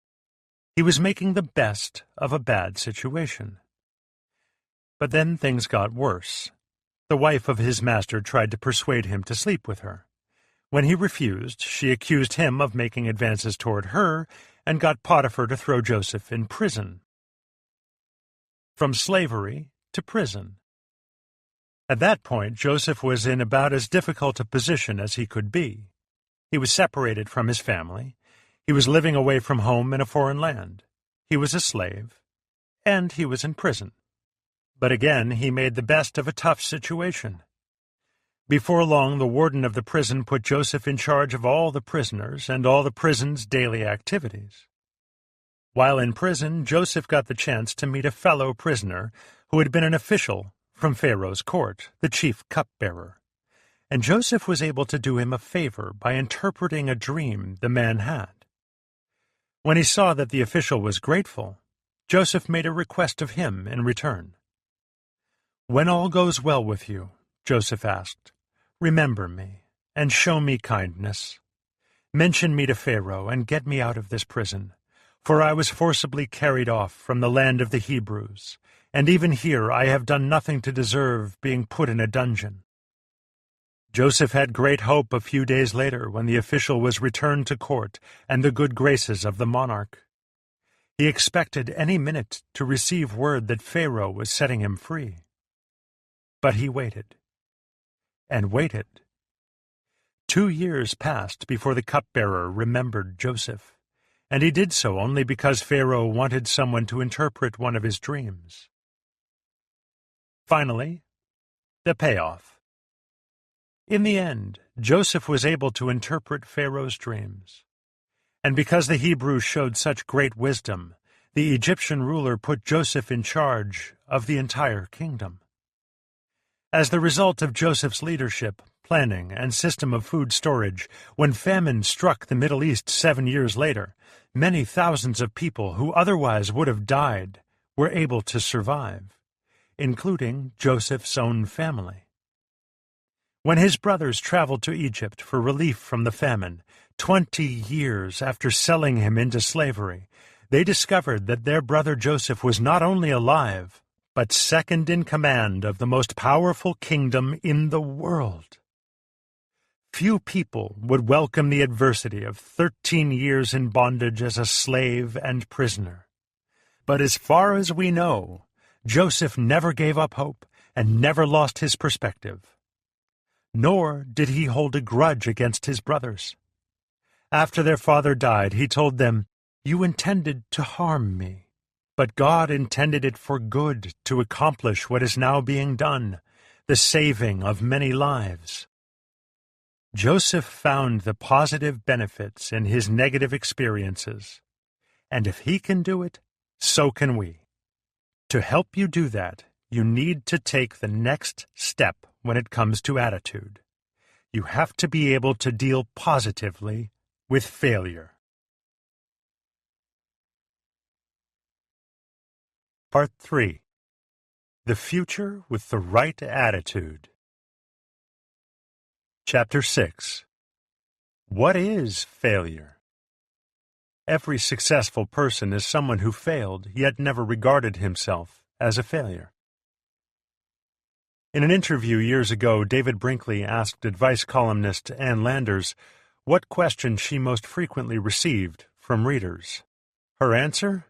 He was making the best of a bad situation. But then things got worse. The wife of his master tried to persuade him to sleep with her. When he refused, she accused him of making advances toward her and got Potiphar to throw Joseph in prison. From slavery to prison. At that point, Joseph was in about as difficult a position as he could be. He was separated from his family. He was living away from home in a foreign land. He was a slave. And he was in prison. But again, he made the best of a tough situation. Before long, the warden of the prison put Joseph in charge of all the prisoners and all the prison's daily activities. While in prison, Joseph got the chance to meet a fellow prisoner who had been an official from Pharaoh's court, the chief cupbearer. And Joseph was able to do him a favor by interpreting a dream the man had. When he saw that the official was grateful, Joseph made a request of him in return. "When all goes well with you," Joseph asked, "remember me, and show me kindness. Mention me to Pharaoh, and get me out of this prison, for I was forcibly carried off from the land of the Hebrews, and even here I have done nothing to deserve being put in a dungeon." Joseph had great hope a few days later when the official was returned to court and the good graces of the monarch. He expected any minute to receive word that Pharaoh was setting him free. But he waited. And waited. 2 years passed before the cupbearer remembered Joseph, and he did so only because Pharaoh wanted someone to interpret one of his dreams. Finally, the payoff. In the end, Joseph was able to interpret Pharaoh's dreams. And because the Hebrews showed such great wisdom, the Egyptian ruler put Joseph in charge of the entire kingdom. As the result of Joseph's leadership, planning, and system of food storage, when famine struck the Middle East 7 years later, many thousands of people who otherwise would have died were able to survive, including Joseph's own family. When his brothers traveled to Egypt for relief from the famine, 20 years after selling him into slavery, they discovered that their brother Joseph was not only alive, but second in command of the most powerful kingdom in the world. Few people would welcome the adversity of 13 years in bondage as a slave and prisoner. But as far as we know, Joseph never gave up hope and never lost his perspective. Nor did he hold a grudge against his brothers. After their father died, he told them, "You intended to harm me, but God intended it for good to accomplish what is now being done, the saving of many lives." Joseph found the positive benefits in his negative experiences, and if he can do it, so can we. To help you do that, you need to take the next step when it comes to attitude. You have to be able to deal positively with failure. Part 3. The Future with the Right Attitude. Chapter 6. What is failure? Every successful person is someone who failed, yet never regarded himself as a failure. In an interview years ago, David Brinkley asked advice columnist Ann Landers what question she most frequently received from readers. Her answer?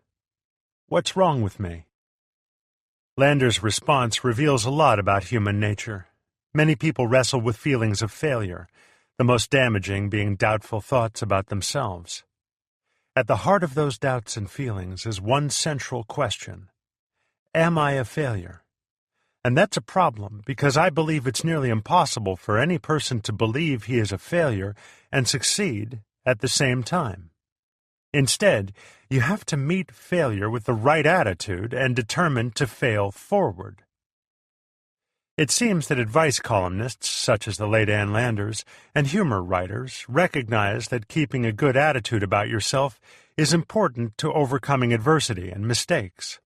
What's wrong with me? Landers' response reveals a lot about human nature. Many people wrestle with feelings of failure, the most damaging being doubtful thoughts about themselves. At the heart of those doubts and feelings is one central question: am I a failure? And that's a problem because I believe it's nearly impossible for any person to believe he is a failure and succeed at the same time. Instead, you have to meet failure with the right attitude and determined to fail forward. It seems that advice columnists, such as the late Ann Landers, and humor writers recognize that keeping a good attitude about yourself is important to overcoming adversity and mistakes.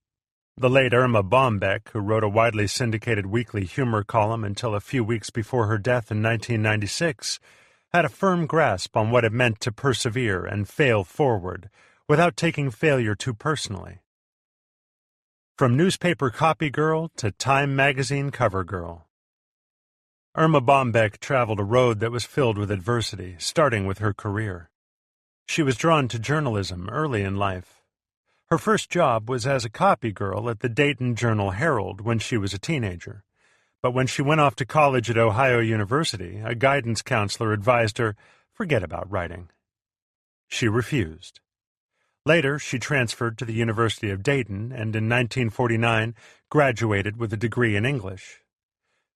The late Irma Bombeck, who wrote a widely syndicated weekly humor column until a few weeks before her death in 1996, had a firm grasp on what it meant to persevere and fail forward without taking failure too personally. From newspaper copy girl to Time magazine cover girl. Irma Bombeck traveled a road that was filled with adversity, starting with her career. She was drawn to journalism early in life. Her first job was as a copy girl at the Dayton Journal-Herald when she was a teenager. But when she went off to college at Ohio University, a guidance counselor advised her, forget about writing. She refused. Later, she transferred to the University of Dayton and in 1949 graduated with a degree in English.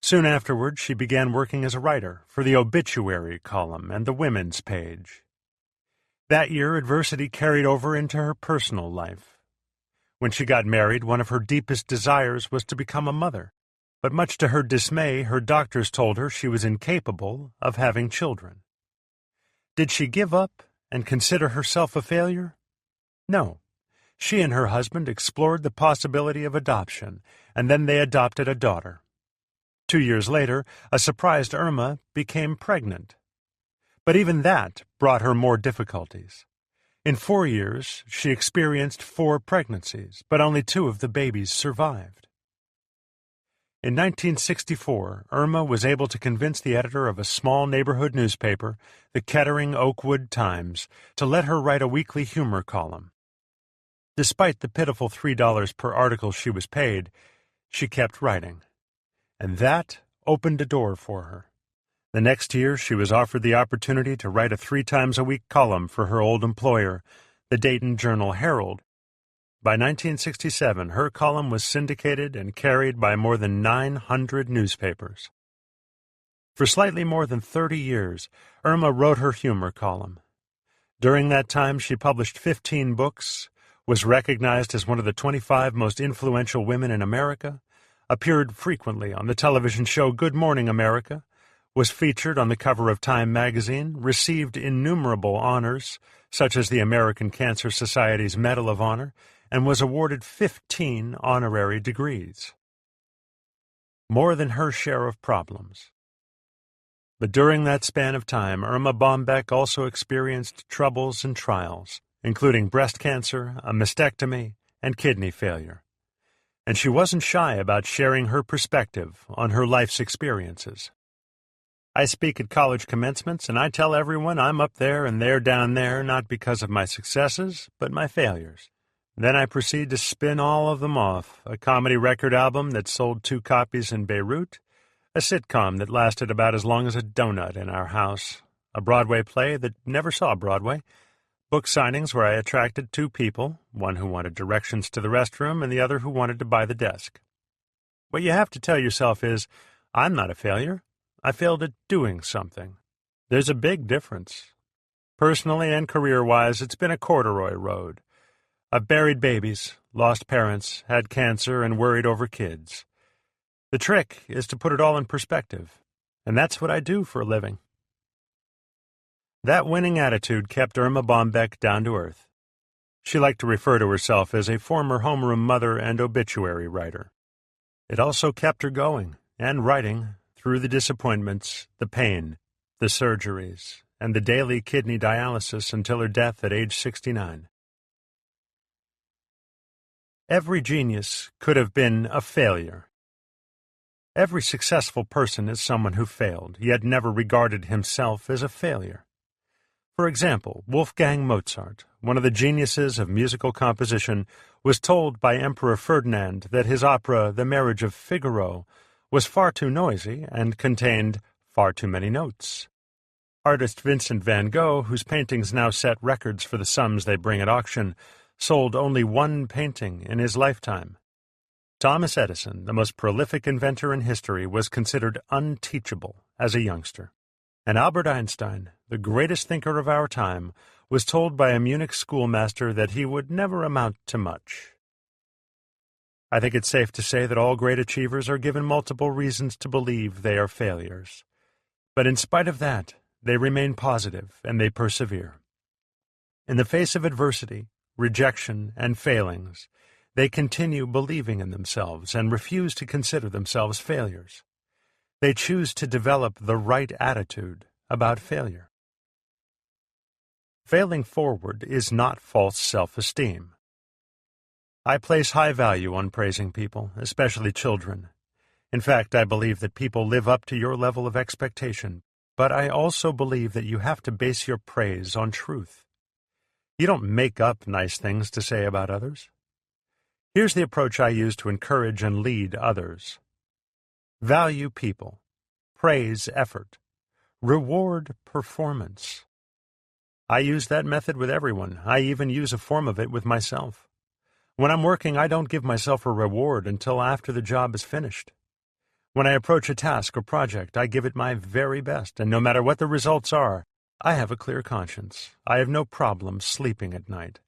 Soon afterward, she began working as a writer for the obituary column and the women's page. That year, adversity carried over into her personal life. When she got married, one of her deepest desires was to become a mother. But much to her dismay, her doctors told her she was incapable of having children. Did she give up and consider herself a failure? No. She and her husband explored the possibility of adoption, and then they adopted a daughter. 2 years later, a surprised Irma became pregnant. But even that brought her more difficulties. In 4 years, she experienced 4 pregnancies, but only 2 of the babies survived. In 1964, Irma was able to convince the editor of a small neighborhood newspaper, the Kettering Oakwood Times, to let her write a weekly humor column. Despite the pitiful $3 per article she was paid, she kept writing. And that opened a door for her. The next year, she was offered the opportunity to write a 3-times-a-week column for her old employer, the Dayton Journal-Herald. By 1967, her column was syndicated and carried by more than 900 newspapers. For slightly more than 30 years, Irma wrote her humor column. During that time, she published 15 books, was recognized as one of the 25 most influential women in America, appeared frequently on the television show Good Morning America, was featured on the cover of Time magazine, received innumerable honors, such as the American Cancer Society's Medal of Honor, and was awarded 15 honorary degrees. More than her share of problems. But during that span of time, Irma Bombeck also experienced troubles and trials, including breast cancer, a mastectomy, and kidney failure. And she wasn't shy about sharing her perspective on her life's experiences. I speak at college commencements, and I tell everyone I'm up there and they're down there, not because of my successes, but my failures. Then I proceed to spin all of them off, a comedy record album that sold 2 copies in Beirut, a sitcom that lasted about as long as a donut in our house, a Broadway play that never saw Broadway, book signings where I attracted 2 people, one who wanted directions to the restroom and the other who wanted to buy the desk. What you have to tell yourself is, I'm not a failure. I failed at doing something. There's a big difference. Personally and career-wise, it's been a corduroy road. I've buried babies, lost parents, had cancer, and worried over kids. The trick is to put it all in perspective, and that's what I do for a living. That winning attitude kept Irma Bombeck down to earth. She liked to refer to herself as a former homeroom mother and obituary writer. It also kept her going and writing through the disappointments, the pain, the surgeries, and the daily kidney dialysis until her death at age 69. Every genius could have been a failure. Every successful person is someone who failed, yet never regarded himself as a failure. For example, Wolfgang Mozart, one of the geniuses of musical composition, was told by Emperor Ferdinand that his opera The Marriage of Figaro was far too noisy and contained far too many notes. Artist Vincent van Gogh, whose paintings now set records for the sums they bring at auction, sold only 1 painting in his lifetime. Thomas Edison, the most prolific inventor in history, was considered unteachable as a youngster. And Albert Einstein, the greatest thinker of our time, was told by a Munich schoolmaster that he would never amount to much. I think it's safe to say that all great achievers are given multiple reasons to believe they are failures. But in spite of that, they remain positive and they persevere. In the face of adversity, rejection, and failings, they continue believing in themselves and refuse to consider themselves failures. They choose to develop the right attitude about failure. Failing forward is not false self-esteem. I place high value on praising people, especially children. In fact, I believe that people live up to your level of expectation, but I also believe that you have to base your praise on truth. You don't make up nice things to say about others. Here's the approach I use to encourage and lead others. Value people. Praise effort. Reward performance. I use that method with everyone. I even use a form of it with myself. When I'm working, I don't give myself a reward until after the job is finished. When I approach a task or project, I give it my very best, and no matter what the results are, I have a clear conscience. I have no problem sleeping at night.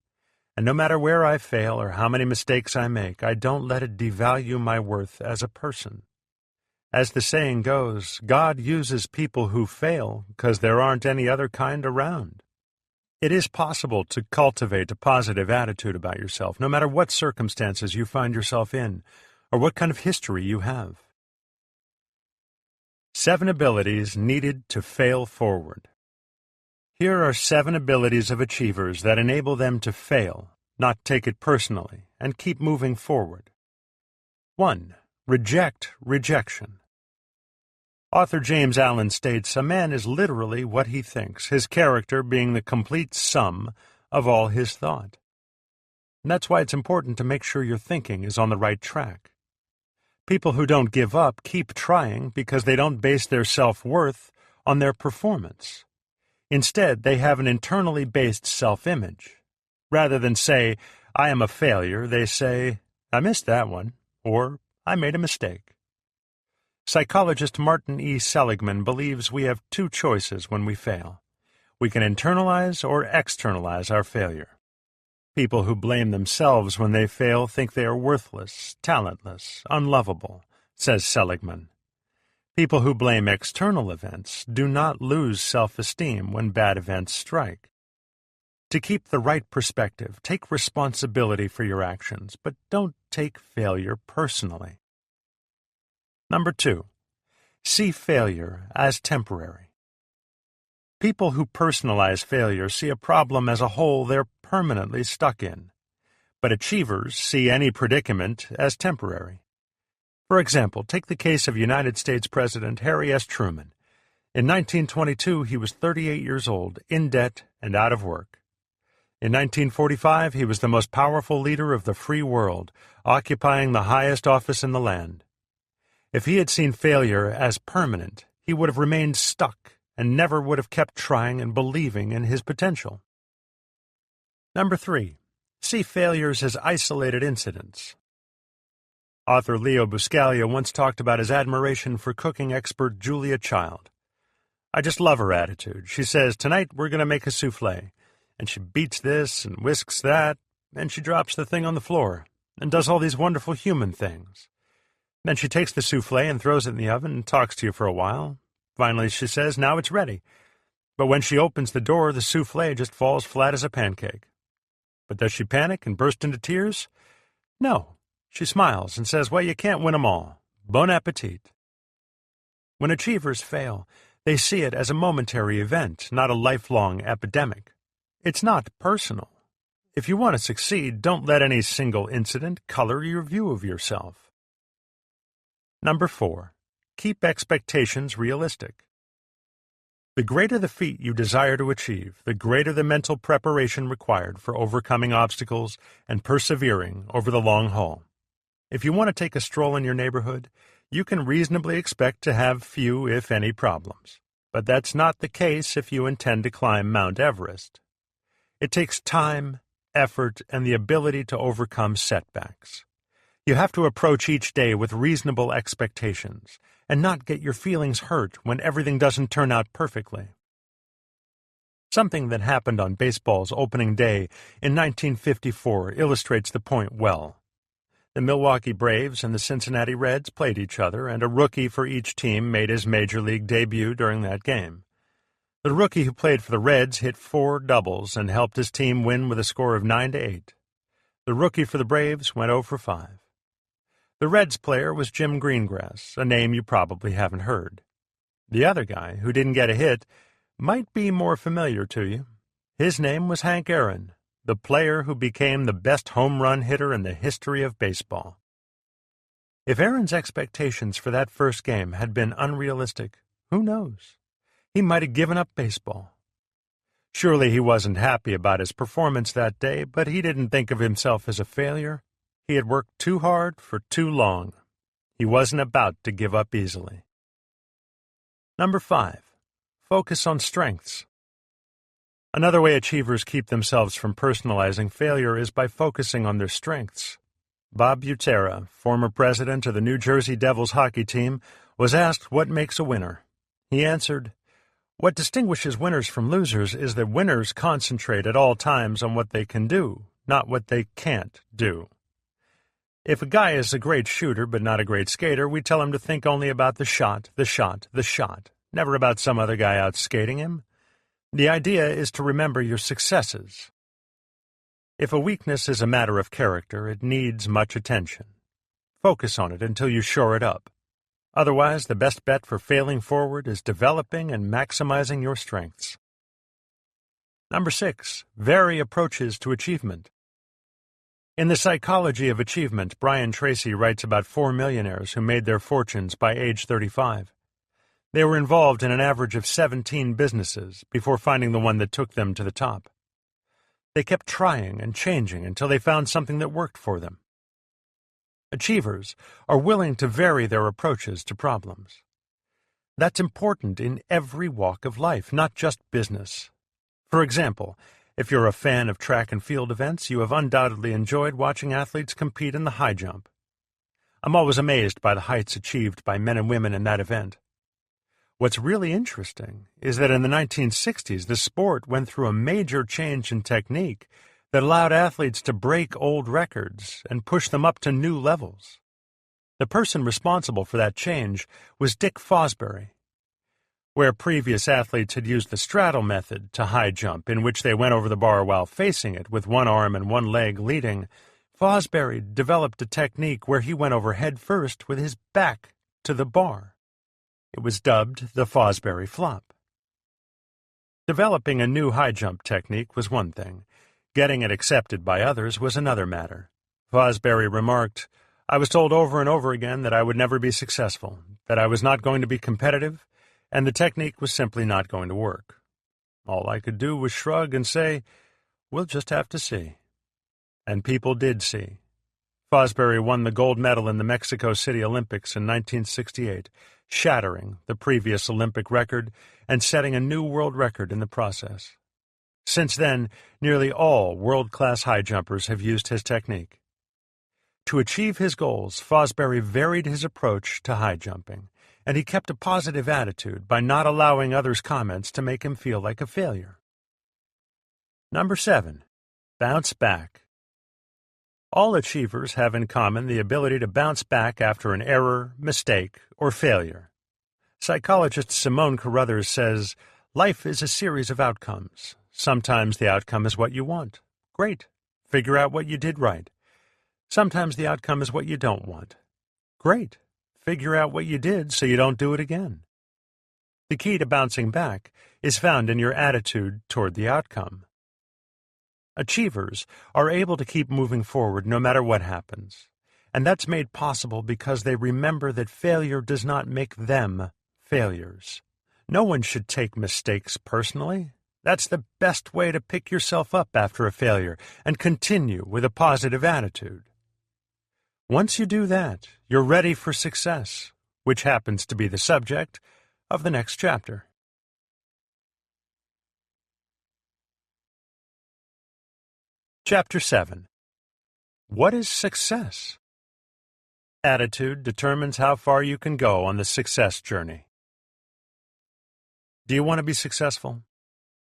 And no matter where I fail or how many mistakes I make, I don't let it devalue my worth as a person. As the saying goes, God uses people who fail because there aren't any other kind around. It is possible to cultivate a positive attitude about yourself, no matter what circumstances you find yourself in, or what kind of history you have. 7 abilities needed to fail forward. Here are 7 abilities of achievers that enable them to fail, not take it personally, and keep moving forward. 1. Reject rejection. Author James Allen states, "A man is literally what he thinks, his character being the complete sum of all his thought." And that's why it's important to make sure your thinking is on the right track. People who don't give up keep trying because they don't base their self-worth on their performance. Instead, they have an internally based self-image. Rather than say, "I am a failure," they say, "I missed that one," or "I made a mistake." Psychologist Martin E. Seligman believes we have two choices when we fail. We can internalize or externalize our failure. People who blame themselves when they fail think they are worthless, talentless, unlovable, says Seligman. People who blame external events do not lose self-esteem when bad events strike. To keep the right perspective, take responsibility for your actions, but don't take failure personally. Number 2, see failure as temporary. People who personalize failure see a problem as a hole they're permanently stuck in, but achievers see any predicament as temporary. For example, take the case of United States President Harry S. Truman. In 1922, he was 38 years old, in debt, and out of work. In 1945, he was the most powerful leader of the free world, occupying the highest office in the land. If he had seen failure as permanent, he would have remained stuck and never would have kept trying and believing in his potential. Number 3, see failures as isolated incidents. Author Leo Buscaglia once talked about his admiration for cooking expert Julia Child. I just love her attitude. She says, "Tonight we're going to make a souffle." And she beats this and whisks that, and she drops the thing on the floor and does all these wonderful human things. Then she takes the souffle and throws it in the oven and talks to you for a while. Finally, she says, "Now it's ready." But when she opens the door, the souffle just falls flat as a pancake. But does she panic and burst into tears? No. She smiles and says, "Well, you can't win 'em all. Bon appetit." When achievers fail, they see it as a momentary event, not a lifelong epidemic. It's not personal. If you want to succeed, don't let any single incident color your view of yourself. Number 4, keep expectations realistic. The greater the feat you desire to achieve, the greater the mental preparation required for overcoming obstacles and persevering over the long haul. If you want to take a stroll in your neighborhood, you can reasonably expect to have few, if any, problems. But that's not the case if you intend to climb Mount Everest. It takes time, effort, and the ability to overcome setbacks. You have to approach each day with reasonable expectations and not get your feelings hurt when everything doesn't turn out perfectly. Something that happened on baseball's opening day in 1954 illustrates the point well. The Milwaukee Braves and the Cincinnati Reds played each other, and a rookie for each team made his major league debut during that game. The rookie who played for the Reds hit 4 doubles and helped his team win with a score of 9-8. The rookie for the Braves went 0 for 5. The Reds player was Jim Greengrass, a name you probably haven't heard. The other guy, who didn't get a hit, might be more familiar to you. His name was Hank Aaron, the player who became the best home run hitter in the history of baseball. If Aaron's expectations for that first game had been unrealistic, who knows? He might have given up baseball. Surely he wasn't happy about his performance that day, but he didn't think of himself as a failure. He had worked too hard for too long. He wasn't about to give up easily. Number 5, focus on strengths. Another way achievers keep themselves from personalizing failure is by focusing on their strengths. Bob Butera, former president of the New Jersey Devils hockey team, was asked what makes a winner. He answered, "What distinguishes winners from losers is that winners concentrate at all times on what they can do, not what they can't do." If a guy is a great shooter but not a great skater, we tell him to think only about the shot, never about some other guy out skating him. The idea is to remember your successes. If a weakness is a matter of character, it needs much attention. Focus on it until you shore it up. Otherwise, the best bet for failing forward is developing and maximizing your strengths. Number 6, vary approaches to achievement. In The Psychology of Achievement, Brian Tracy writes about 4 millionaires who made their fortunes by age 35. They were involved in an average of 17 businesses before finding the one that took them to the top. They kept trying and changing until they found something that worked for them. Achievers are willing to vary their approaches to problems. That's important in every walk of life, not just business. For example, if you're a fan of track and field events, you have undoubtedly enjoyed watching athletes compete in the high jump. I'm always amazed by the heights achieved by men and women in that event. What's really interesting is that in the 1960s, the sport went through a major change in technique that allowed athletes to break old records and push them up to new levels. The person responsible for that change was Dick Fosbury. Where previous athletes had used the straddle method to high jump, in which they went over the bar while facing it with one arm and one leg leading, Fosbury developed a technique where he went over head first with his back to the bar. It was dubbed the Fosbury flop. Developing a new high jump technique was one thing. Getting it accepted by others was another matter. Fosbury remarked, "I was told over and over again that I would never be successful, that I was not going to be competitive, and the technique was simply not going to work. All I could do was shrug and say, 'We'll just have to see.' And people did see. Fosbury won the gold medal in the Mexico City Olympics in 1968, shattering the previous Olympic record and setting a new world record in the process. Since then, nearly all world-class high jumpers have used his technique. To achieve his goals, Fosbury varied his approach to high jumping, and he kept a positive attitude by not allowing others' comments to make him feel like a failure. Number 7. Bounce back. All achievers have in common the ability to bounce back after an error, mistake, or failure. Psychologist Simone Carruthers says, "Life is a series of outcomes. Sometimes the outcome is what you want. Great. Figure out what you did right. Sometimes the outcome is what you don't want. Great. Figure out what you did so you don't do it again." The key to bouncing back is found in your attitude toward the outcome. Achievers are able to keep moving forward no matter what happens, and that's made possible because they remember that failure does not make them failures. No one should take mistakes personally. That's the best way to pick yourself up after a failure and continue with a positive attitude. Once you do that, you're ready for success, which happens to be the subject of the next chapter. Chapter 7. What is success? Attitude determines how far you can go on the success journey. Do you want to be successful?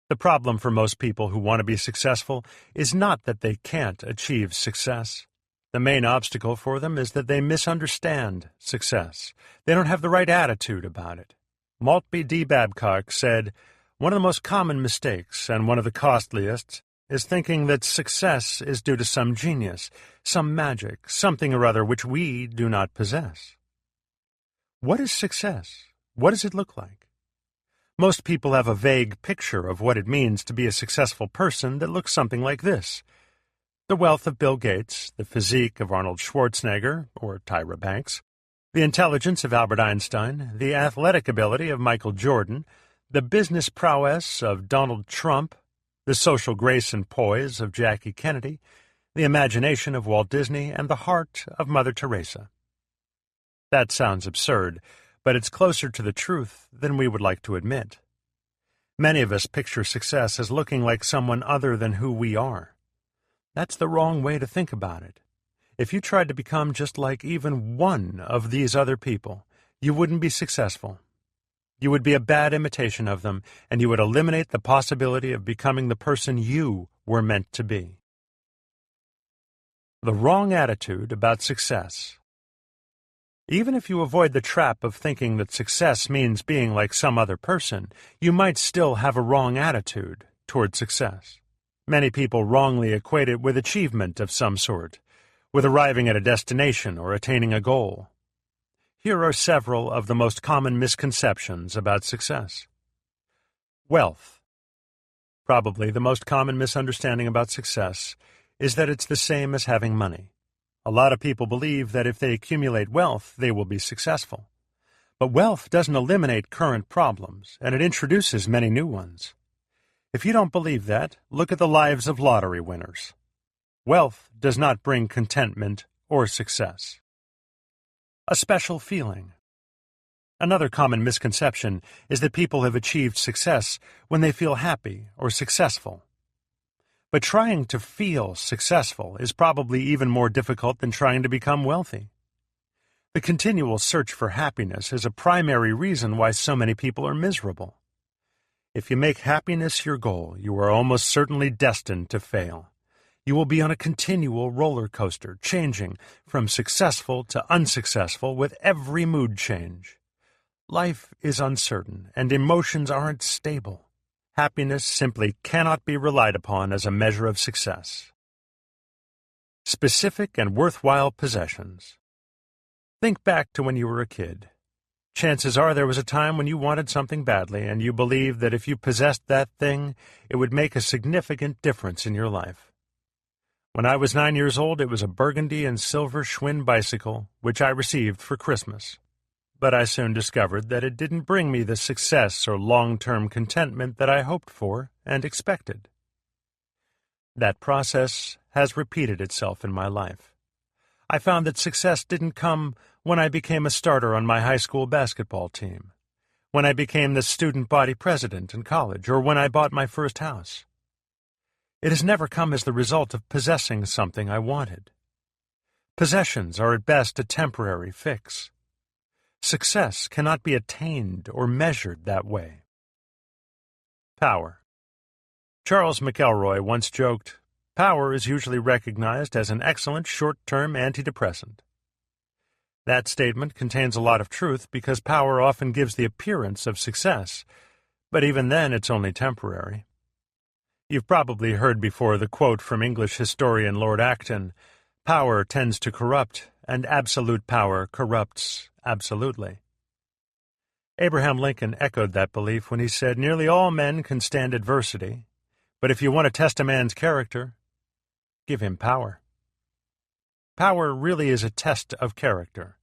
The problem for most people who want to be successful is not that they can't achieve success. The main obstacle for them is that they misunderstand success. They don't have the right attitude about it. Maltby D. Babcock said, "One of the most common mistakes, and one of the costliest, is thinking that success is due to some genius, some magic, something or other which we do not possess." What is success? What does it look like? Most people have a vague picture of what it means to be a successful person that looks something like this: the wealth of Bill Gates, the physique of Arnold Schwarzenegger or Tyra Banks, the intelligence of Albert Einstein, the athletic ability of Michael Jordan, the business prowess of Donald Trump, the social grace and poise of Jackie Kennedy, the imagination of Walt Disney, and the heart of Mother Teresa. That sounds absurd, but it's closer to the truth than we would like to admit. Many of us picture success as looking like someone other than who we are. That's the wrong way to think about it. If you tried to become just like even one of these other people, you wouldn't be successful. You would be a bad imitation of them, and you would eliminate the possibility of becoming the person you were meant to be. The wrong attitude about success. Even if you avoid the trap of thinking that success means being like some other person, you might still have a wrong attitude toward success. Many people wrongly equate it with achievement of some sort, with arriving at a destination or attaining a goal. Here are several of the most common misconceptions about success. Wealth. Probably the most common misunderstanding about success is that it's the same as having money. A lot of people believe that if they accumulate wealth, they will be successful. But wealth doesn't eliminate current problems, and it introduces many new ones. If you don't believe that, look at the lives of lottery winners. Wealth does not bring contentment or success. A special feeling. Another common misconception is that people have achieved success when they feel happy or successful. But trying to feel successful is probably even more difficult than trying to become wealthy. The continual search for happiness is a primary reason why so many people are miserable. If you make happiness your goal, you are almost certainly destined to fail. You will be on a continual roller coaster, changing from successful to unsuccessful with every mood change. Life is uncertain, and emotions aren't stable. Happiness simply cannot be relied upon as a measure of success. Specific and worthwhile possessions. Think back to when you were a kid. Chances are there was a time when you wanted something badly, and you believed that if you possessed that thing, it would make a significant difference in your life. When I was 9 years old, it was a burgundy and silver Schwinn bicycle, which I received for Christmas. But I soon discovered that it didn't bring me the success or long-term contentment that I hoped for and expected. That process has repeated itself in my life. I found that success didn't come when I became a starter on my high school basketball team, when I became the student body president in college, or when I bought my first house. It has never come as the result of possessing something I wanted. Possessions are at best a temporary fix. Success cannot be attained or measured that way. Power. Charles McElroy once joked, "Power is usually recognized as an excellent short-term antidepressant." That statement contains a lot of truth because power often gives the appearance of success, but even then it's only temporary. You've probably heard before the quote from English historian Lord Acton, "Power tends to corrupt, and absolute power corrupts absolutely." Abraham Lincoln echoed that belief when he said, "Nearly all men can stand adversity, but if you want to test a man's character, give him power." Power really is a test of character.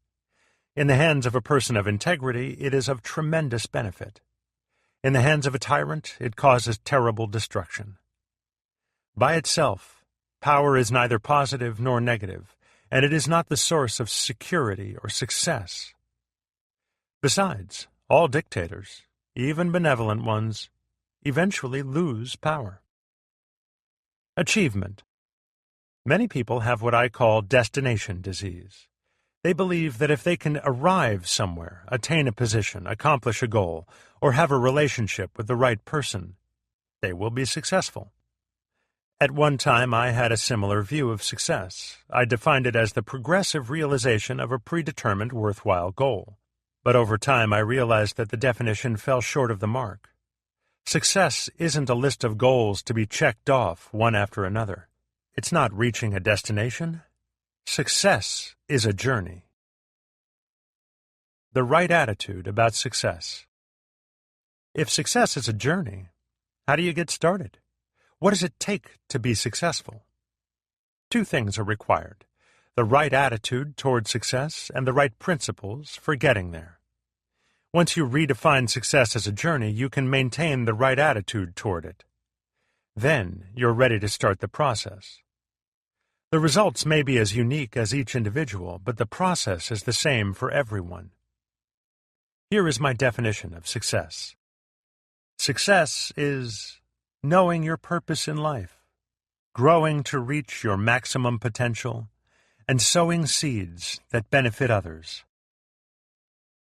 In the hands of a person of integrity, it is of tremendous benefit. In the hands of a tyrant, it causes terrible destruction. By itself, power is neither positive nor negative, and it is not the source of security or success. Besides, all dictators, even benevolent ones, eventually lose power. Achievement. Many people have what I call destination disease. They believe that if they can arrive somewhere, attain a position, accomplish a goal, or have a relationship with the right person, they will be successful. At one time, I had a similar view of success. I defined it as the progressive realization of a predetermined worthwhile goal. But over time, I realized that the definition fell short of the mark. Success isn't a list of goals to be checked off one after another. It's not reaching a destination. Success is a journey. The right attitude about success. If success is a journey, how do you get started? What does it take to be successful? Two things are required: the right attitude toward success and the right principles for getting there. Once you redefine success as a journey, you can maintain the right attitude toward it. Then you're ready to start the process. The results may be as unique as each individual, but the process is the same for everyone. Here is my definition of success. Success is knowing your purpose in life, growing to reach your maximum potential, and sowing seeds that benefit others.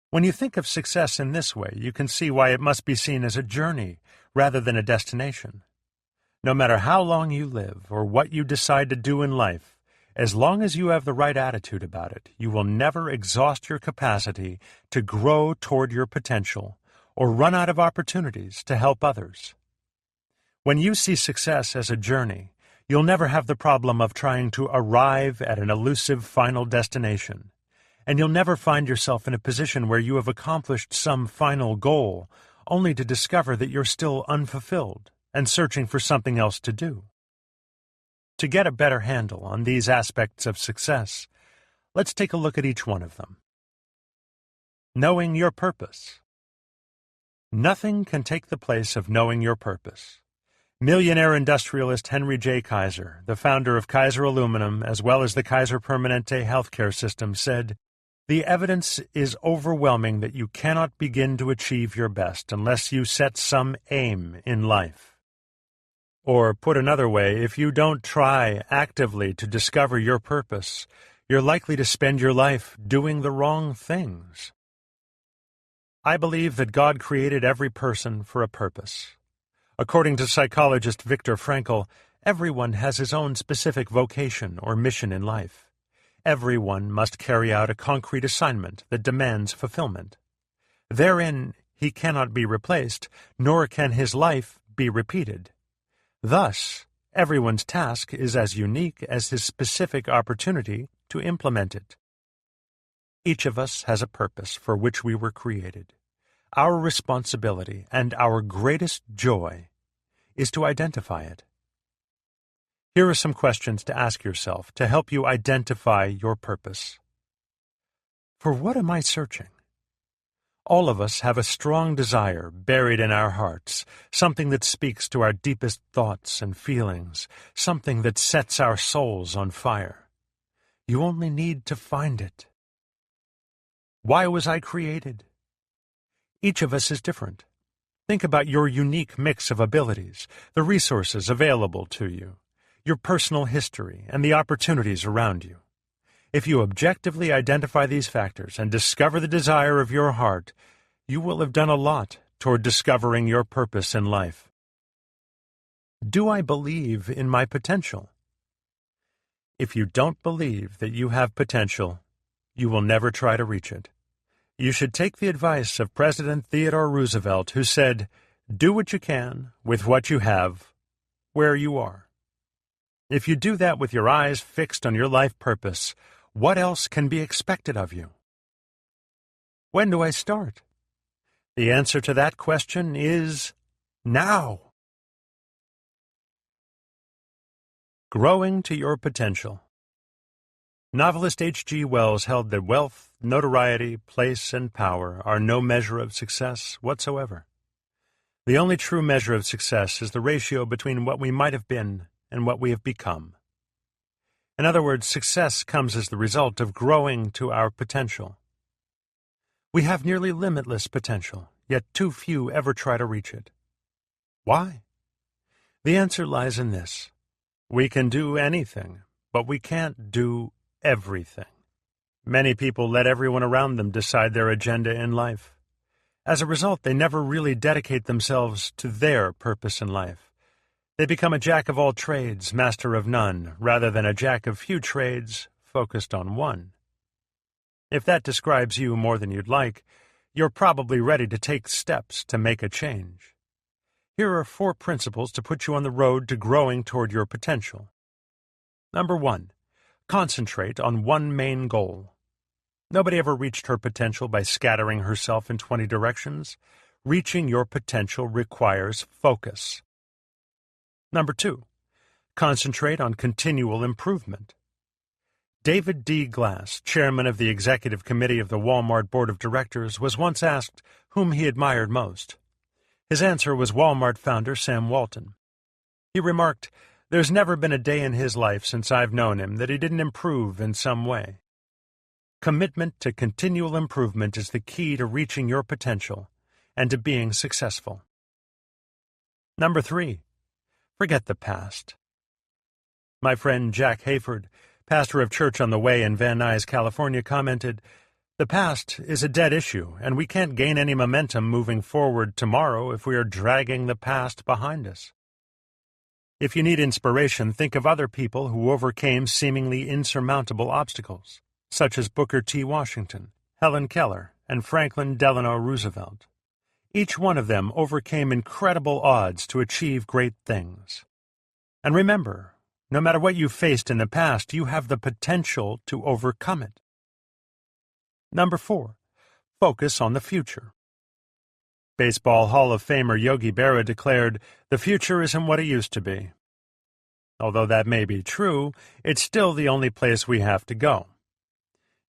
When you think of success in this way, you can see why it must be seen as a journey rather than a destination. No matter how long you live or what you decide to do in life, as long as you have the right attitude about it, you will never exhaust your capacity to grow toward your potential or run out of opportunities to help others. When you see success as a journey, you'll never have the problem of trying to arrive at an elusive final destination, and you'll never find yourself in a position where you have accomplished some final goal only to discover that you're still unfulfilled and searching for something else to do. To get a better handle on these aspects of success, let's take a look at each one of them. Knowing your purpose. Nothing can take the place of knowing your purpose. Millionaire industrialist Henry J. Kaiser, the founder of Kaiser Aluminum as well as the Kaiser Permanente healthcare system, said, "The evidence is overwhelming that you cannot begin to achieve your best unless you set some aim in life." Or, put another way, if you don't try actively to discover your purpose, you're likely to spend your life doing the wrong things. I believe that God created every person for a purpose. According to psychologist Viktor Frankl, everyone has his own specific vocation or mission in life. Everyone must carry out a concrete assignment that demands fulfillment. Therein, he cannot be replaced, nor can his life be repeated. Thus, everyone's task is as unique as his specific opportunity to implement it. Each of us has a purpose for which we were created. Our responsibility and our greatest joy is to identify it. Here are some questions to ask yourself to help you identify your purpose. For what am I searching? All of us have a strong desire buried in our hearts, something that speaks to our deepest thoughts and feelings, something that sets our souls on fire. You only need to find it. Why was I created? Each of us is different. Think about your unique mix of abilities, the resources available to you, your personal history, and the opportunities around you. If you objectively identify these factors and discover the desire of your heart, you will have done a lot toward discovering your purpose in life. Do I believe in my potential? If you don't believe that you have potential, you will never try to reach it. You should take the advice of President Theodore Roosevelt, who said, "Do what you can with what you have, where you are." If you do that with your eyes fixed on your life purpose, what else can be expected of you? When do I start? The answer to that question is now. Growing to your potential. Novelist H.G. Wells held that wealth, notoriety, place, and power are no measure of success whatsoever. The only true measure of success is the ratio between what we might have been and what we have become. In other words, success comes as the result of growing to our potential. We have nearly limitless potential, yet too few ever try to reach it. Why? The answer lies in this. We can do anything, but we can't do everything. Many people let everyone around them decide their agenda in life. As a result, they never really dedicate themselves to their purpose in life. They become a jack of all trades, master of none, rather than a jack of few trades, focused on one. If that describes you more than you'd like, you're probably ready to take steps to make a change. Here are 4 principles to put you on the road to growing toward your potential. Number 1. Concentrate on one main goal. Nobody ever reached her potential by scattering herself in 20 directions. Reaching your potential requires focus. Number 2. Concentrate on continual improvement. David D. Glass, chairman of the executive committee of the Walmart Board of Directors, was once asked whom he admired most. His answer was Walmart founder Sam Walton. He remarked, "There's never been a day in his life since I've known him that he didn't improve in some way." Commitment to continual improvement is the key to reaching your potential and to being successful. Number 3. Forget the past. My friend Jack Hayford, pastor of Church on the Way in Van Nuys, California, commented, "The past is a dead issue, and we can't gain any momentum moving forward tomorrow if we are dragging the past behind us." If you need inspiration, think of other people who overcame seemingly insurmountable obstacles, such as Booker T. Washington, Helen Keller, and Franklin Delano Roosevelt. Each one of them overcame incredible odds to achieve great things. And remember, no matter what you faced in the past, you have the potential to overcome it. Number 4. Focus on the future. Baseball Hall of Famer Yogi Berra declared, "The future isn't what it used to be." Although that may be true, it's still the only place we have to go.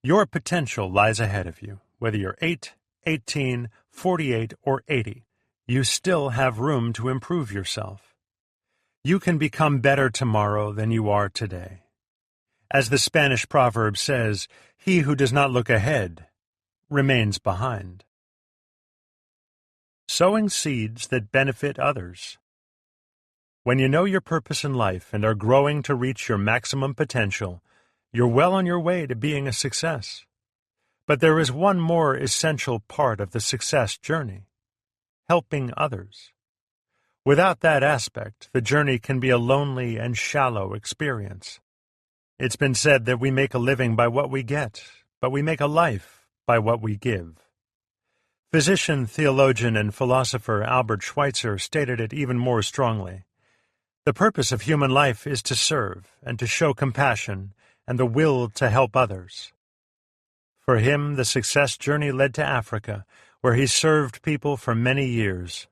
Your potential lies ahead of you. Whether you're 8, 18, 48, or 80, you still have room to improve yourself. You can become better tomorrow than you are today. As the Spanish proverb says, "He who does not look ahead remains behind." Sowing seeds that benefit others. When you know your purpose in life and are growing to reach your maximum potential, you're well on your way to being a success. But there is one more essential part of the success journey: helping others. Without that aspect, the journey can be a lonely and shallow experience. It's been said that we make a living by what we get, but we make a life by what we give. Physician, theologian, and philosopher Albert Schweitzer stated it even more strongly. The purpose of human life is to serve and to show compassion and the will to help others. For him, the success journey led to Africa, where he served people for many years.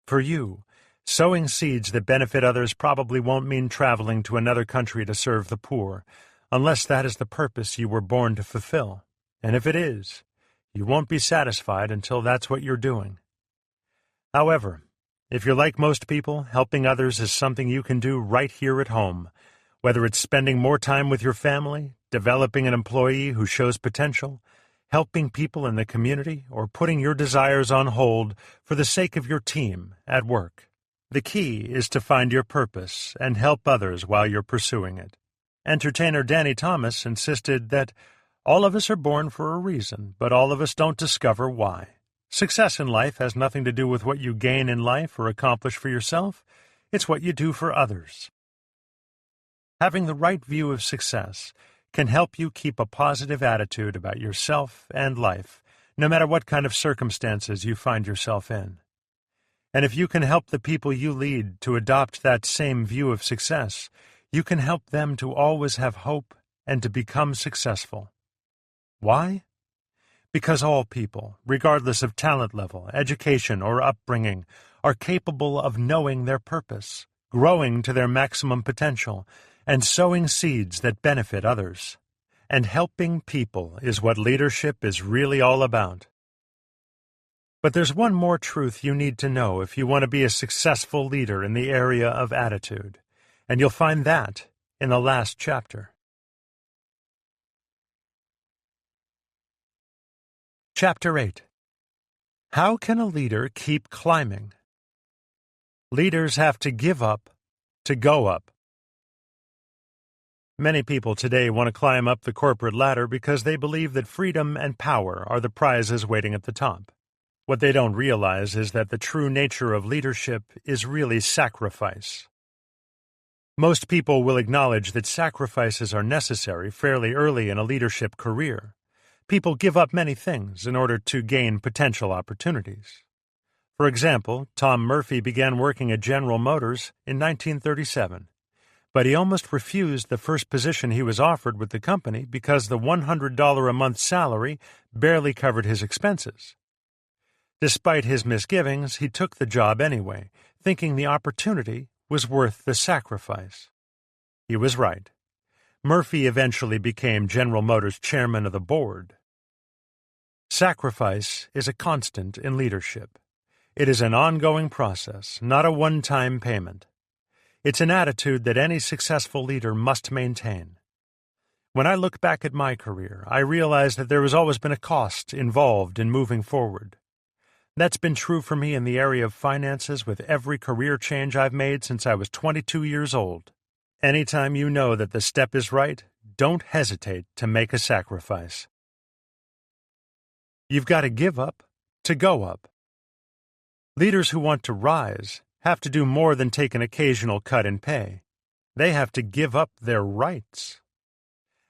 For you, sowing seeds that benefit others probably won't mean traveling to another country to serve the poor, unless that is the purpose you were born to fulfill. And if it is, you won't be satisfied until that's what you're doing. However, if you're like most people, helping others is something you can do right here at home, whether it's spending more time with your family, developing an employee who shows potential, helping people in the community, or putting your desires on hold for the sake of your team at work. The key is to find your purpose and help others while you're pursuing it. Entertainer Danny Thomas insisted that all of us are born for a reason, but all of us don't discover why. Success in life has nothing to do with what you gain in life or accomplish for yourself. It's what you do for others. Having the right view of success can help you keep a positive attitude about yourself and life, no matter what kind of circumstances you find yourself in. And if you can help the people you lead to adopt that same view of success, you can help them to always have hope and to become successful. Why? Because all people, regardless of talent level, education, or upbringing, are capable of knowing their purpose, growing to their maximum potential, and sowing seeds that benefit others. And helping people is what leadership is really all about. But there's one more truth you need to know if you want to be a successful leader in the area of attitude, and you'll find that in the last chapter. Chapter 8. How can a leader keep climbing? Leaders have to give up to go up. Many people today want to climb up the corporate ladder because they believe that freedom and power are the prizes waiting at the top. What they don't realize is that the true nature of leadership is really sacrifice. Most people will acknowledge that sacrifices are necessary fairly early in a leadership career. People give up many things in order to gain potential opportunities. For example, Tom Murphy began working at General Motors in 1937. But he almost refused the first position he was offered with the company because the $100 a month salary barely covered his expenses. Despite his misgivings, he took the job anyway, thinking the opportunity was worth the sacrifice. He was right. Murphy eventually became General Motors' chairman of the board. Sacrifice is a constant in leadership. It is an ongoing process, not a one-time payment. It's an attitude that any successful leader must maintain. When I look back at my career, I realize that there has always been a cost involved in moving forward. That's been true for me in the area of finances with every career change I've made since I was 22 years old. Anytime you know that the step is right, don't hesitate to make a sacrifice. You've got to give up to go up. Leaders who want to rise have to do more than take an occasional cut in pay. They have to give up their rights.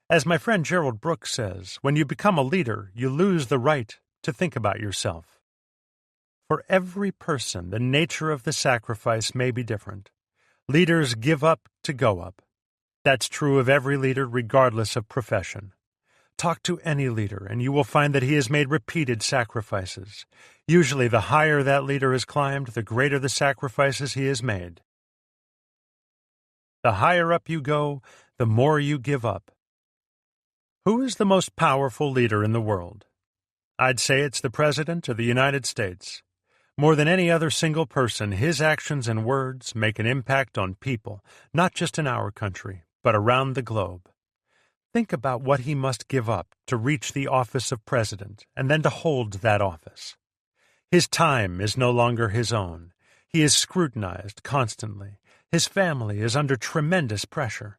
As my friend Gerald Brooks says, when you become a leader, you lose the right to think about yourself. For every person, the nature of the sacrifice may be different. Leaders give up to go up. That's true of every leader regardless of profession. Talk to any leader, and you will find that he has made repeated sacrifices. Usually, the higher that leader has climbed, the greater the sacrifices he has made. The higher up you go, the more you give up. Who is the most powerful leader in the world? I'd say it's the President of the United States. More than any other single person, his actions and words make an impact on people, not just in our country, but around the globe. Think about what he must give up to reach the office of president and then to hold that office. His time is no longer his own. He is scrutinized constantly. His family is under tremendous pressure.